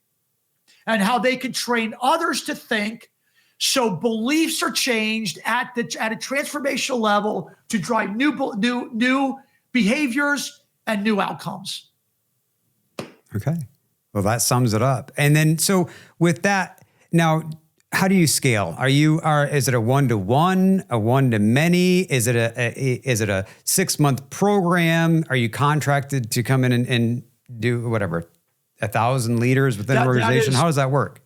and how they can train others to think, so beliefs are changed at a transformational level to drive new behaviors and new outcomes. Okay. Well, that sums it up. And then, so with that, now, how do you scale? Is it a 1-to-1, a 1-to-many? Is it a 6-month program? Are you contracted to come in and do whatever, 1,000 leaders within an organization? How does that work?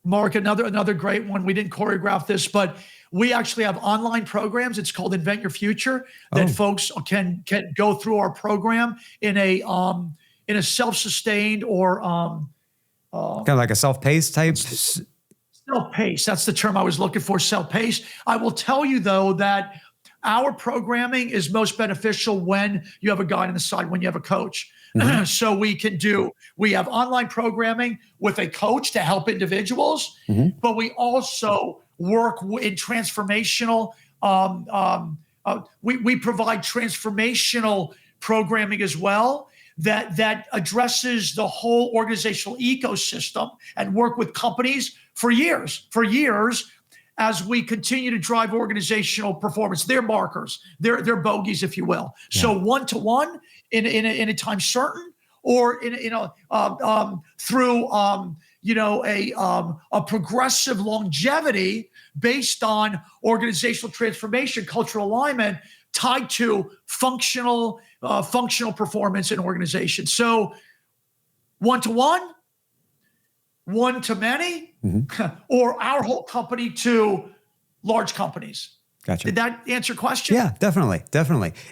Mark, another great one. We didn't choreograph this, but we actually have online programs. It's called Invent Your Future that folks can go through our program in a self-sustained or kind of like a self-paced type. Self-paced. That's the term I was looking for. Self-paced. I will tell you though that our programming is most beneficial when you have a guide on the side, when you have a coach. Mm-hmm. So we have online programming with a coach to help individuals, but we also work in transformational. We provide transformational programming as well that addresses the whole organizational ecosystem and work with companies for years as we continue to drive organizational performance, their markers, their bogeys, if you will. Yeah. So 1-to-1 in a time certain, or through a progressive longevity based on organizational transformation, cultural alignment tied to functional performance in organizations. So 1-to-1, 1-to-many, or our whole company to large companies. Gotcha. Did that answer your question? Yeah, definitely.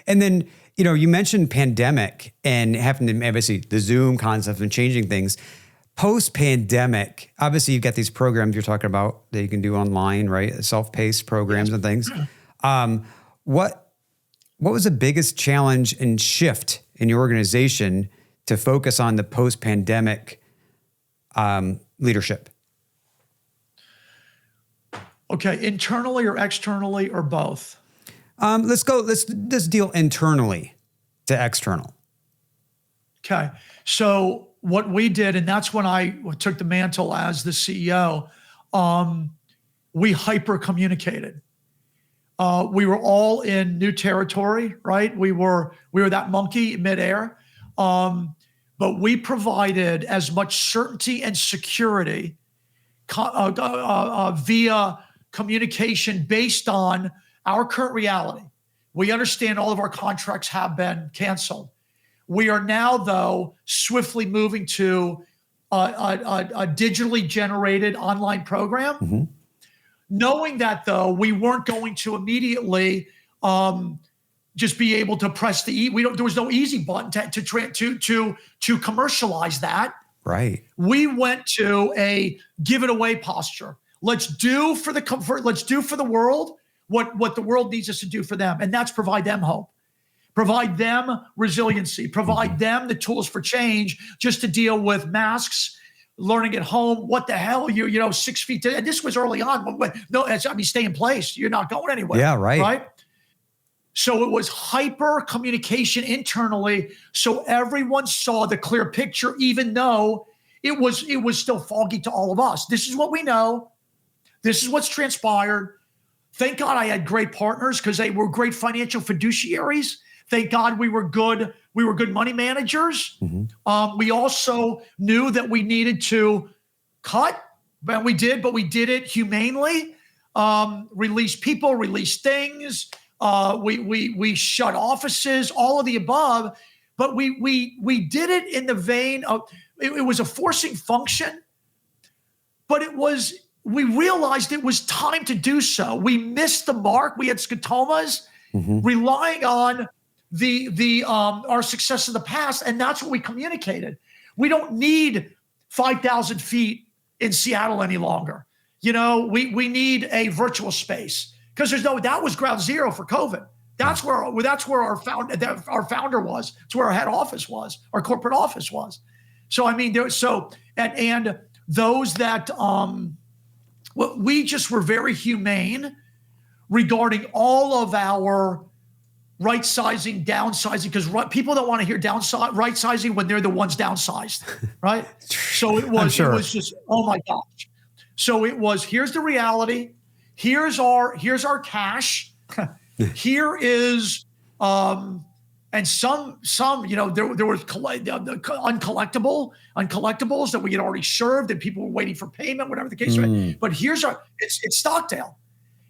And then, you mentioned pandemic and having to, obviously, the Zoom concept and changing things. Post-pandemic, obviously, you've got these programs you're talking about that you can do online, right? Self-paced programs and things. What was the biggest challenge and shift in your organization to focus on the post-pandemic leadership? Okay, internally or externally or both? Let's deal internally to external. Okay, so what we did, and that's when I took the mantle as the CEO, we hyper communicated. We were all in new territory, right? We were that monkey midair, but we provided as much certainty and security via communication based on our current reality. We understand all of our contracts have been canceled. We are now, though, swiftly moving to a digitally generated online program. Knowing that, though, we weren't going to immediately just be able to press the there was no easy button to commercialize that. Right. We went to a give it away posture. Let's do for the world what the world needs us to do for them, and that's provide them hope, provide them resiliency, provide them the tools for change, just to deal with masks. Learning at home, what the hell, 6 feet, and this was early on. Stay in place. You're not going anywhere. Yeah, right. So it was hyper communication internally, so everyone saw the clear picture, even though it was still foggy to all of us. This is what we know. This is what's transpired. Thank God I had great partners because they were great financial fiduciaries. Thank God we were good money managers. We also knew that we needed to cut, and we did, but we did it humanely. Release people, release things. We shut offices, all of the above. But we did it in the vein of it was a forcing function, but we realized it was time to do so. We missed the mark. We had scotomas, relying on our success of the past, and that's what we communicated. We don't need 5,000 feet in Seattle any longer. We need a virtual space because that was ground zero for COVID. That's where our founder was. It's where our head office was, our corporate office was. So and those that we just were very humane regarding all of our right sizing, downsizing, because people don't want to hear right sizing when they're the ones downsized, right? So it was just, oh my gosh. So it was, here's the reality. Here's our cash. Here is And some, there were uncollectibles that we had already served and people were waiting for payment, whatever the case may be. But it's Stockdale.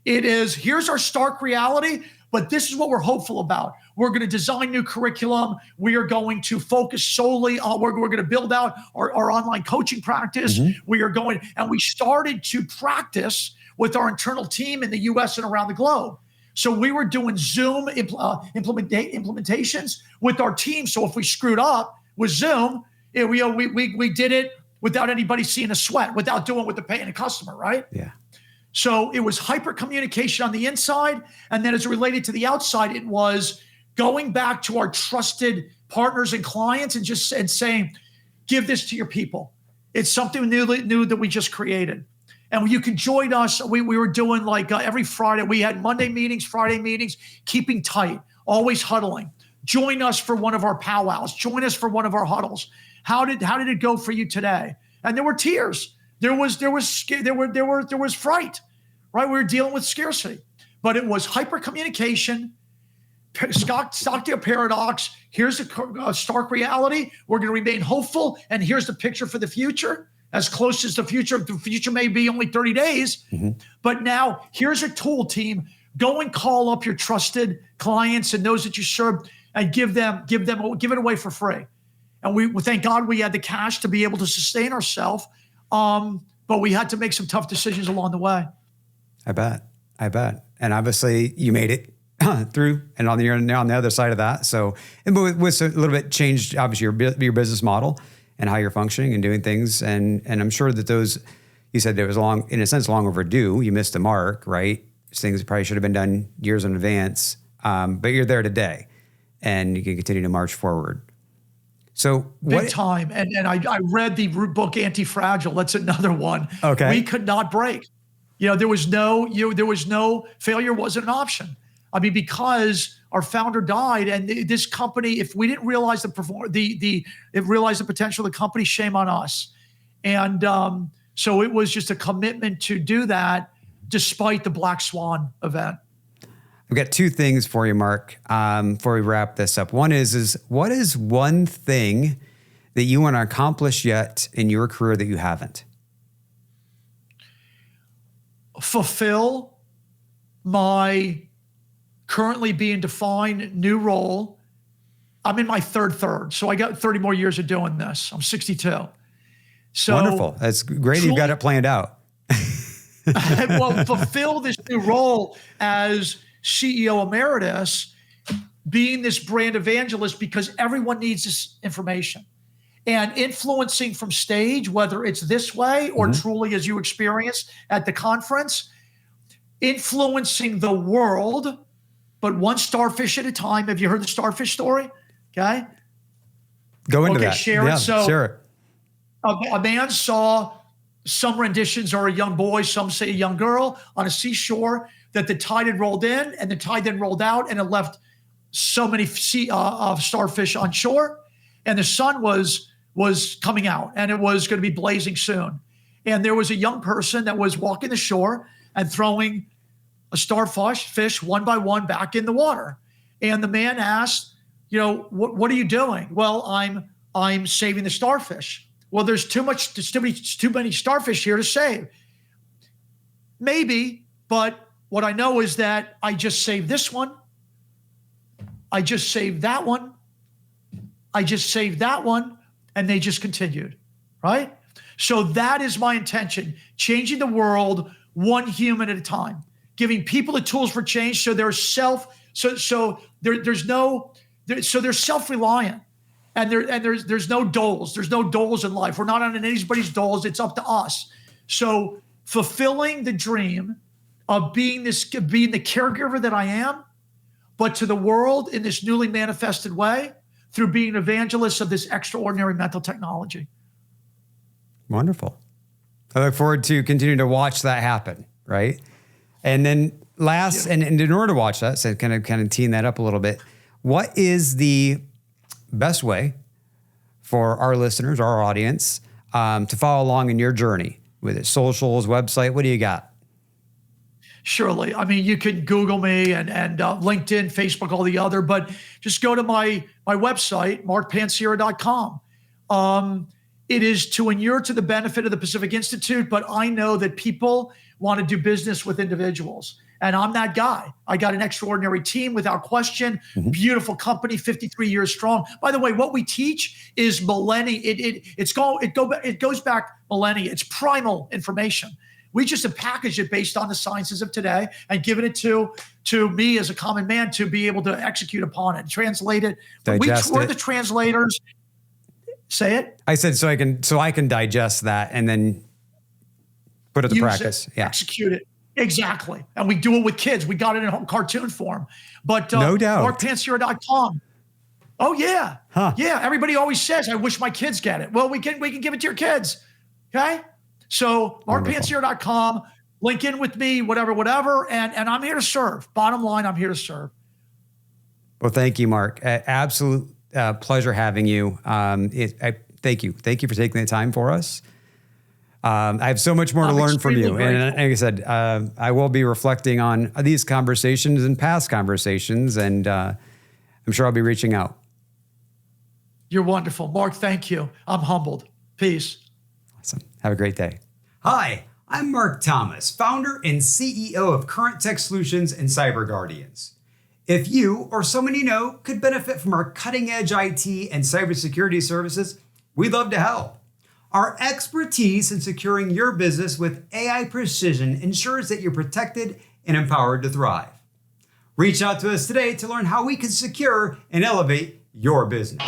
Here's our stark reality, but this is what we're hopeful about. We're going to design new curriculum. We are going to focus solely on, we're going to build out our online coaching practice. We started to practice with our internal team in the US and around the globe. So we were doing Zoom implementations with our team. So if we screwed up with Zoom, we did it without anybody seeing a sweat, without doing what they're paying a customer, right? Yeah. So it was hyper communication on the inside. And then as it related to the outside, it was going back to our trusted partners and clients and saying, give this to your people. It's something new that we just created. And you can join us. We were doing every Friday. We had Monday meetings, Friday meetings, keeping tight, always huddling. Join us for one of our powwows. Join us for one of our huddles. How did it go for you today? And there were tears. There was fright, right? We were dealing with scarcity, but it was hyper communication, Stockdale paradox. Here's a stark reality. We're going to remain hopeful, and here's the picture for the future. As close as the future may be only 30 days. But now here's a tool, team. Go and call up your trusted clients and those that you serve and give it away for free. And we thank God we had the cash to be able to sustain ourselves. But we had to make some tough decisions along the way. I bet. And obviously you made it through and you're now on the other side of that. So, but with a little bit changed, obviously your business model and how you're functioning and doing things. And I'm sure that those, you said it was long overdue. You missed the mark, right? Things that probably should have been done years in advance. But you're there today and you can continue to march forward. So big time. And I read the book Anti-Fragile. That's another one. Okay. We could not break. There was no failure wasn't an option. I mean, because our founder died, and this company, if we didn't realize the potential of the company, shame on us. And so it was just a commitment to do that, despite the Black Swan event. I've got two things for you, Mark, before we wrap this up. One is what is one thing that you want to accomplish yet in your career that you haven't? Fulfill my currently being defined new role. I'm in my third, so I got 30 more years of doing this. I'm 62. So wonderful. That's great. You've got it planned out. Well, fulfill this new role as CEO Emeritus, being this brand evangelist, because everyone needs this information. And influencing from stage, whether it's this way or truly as you experienced at the conference, influencing the world, but one starfish at a time. Have you heard the starfish story? Okay. Go into that. Share it. Yeah, so share it. A man saw, some renditions are a young boy, some say a young girl, on a seashore, that the tide had rolled in and the tide then rolled out and it left so many starfish on shore. And the sun was coming out and it was going to be blazing soon. And there was a young person that was walking the shore and throwing a fish one by one back in the water. And the man asked, what are you doing? Well, I'm saving the starfish. Well, there's too many starfish here to save. Maybe, but what I know is that I just saved this one. I just saved that one. I just saved that one. And they just continued, right? So that is my intention, changing the world one human at a time, giving people the tools for change so they're they're self-reliant. And there's no doles. There's no doles in life. We're not on anybody's doles. It's up to us. So fulfilling the dream of being the caregiver that I am, but to the world in this newly manifested way through being an evangelist of this extraordinary mental technology. Wonderful. I look forward to continuing to watch that happen, right? And then and in order to watch that, so kind of teeing that up a little bit, what is the best way for our listeners, our audience, to follow along in your journey with it? Socials, website, what do you got? Surely. I mean, you can Google me and LinkedIn, Facebook, all the other, but just go to my website, markpansiera.com. It is to inure to the benefit of the Pacific Institute, but I know that people want to do business with individuals. And I'm that guy. I got an extraordinary team without question, beautiful company, 53 years strong. By the way, what we teach is millennia. It goes back millennia. It's primal information. We just have packaged it based on the sciences of today and given it to me as a common man to be able to execute upon it, translate it. We're the translators. Say it. I said so I can digest that and then put it to practice. Yeah. Execute it. Exactly. And we do it with kids. We got it in cartoon form. But no doubt. markpansiera.com. Oh yeah. Huh. Yeah. Everybody always says, I wish my kids get it. Well, we can give it to your kids. Okay. So markpansiera.com, link in with me, whatever. And I'm here to serve. Bottom line, I'm here to serve. Well, thank you, Mark. Absolute pleasure having you. Thank you. Thank you for taking the time for us. I have so much more to learn from you. And like I said, I will be reflecting on these conversations and past conversations, and I'm sure I'll be reaching out. You're wonderful. Mark, thank you. I'm humbled. Peace. Awesome. Have a great day. Hi, I'm Mark Thomas, founder and CEO of Current Tech Solutions and Cyber Guardians. If you or someone you know could benefit from our cutting-edge IT and cybersecurity services, we'd love to help. Our expertise in securing your business with AI precision ensures that you're protected and empowered to thrive. Reach out to us today to learn how we can secure and elevate your business.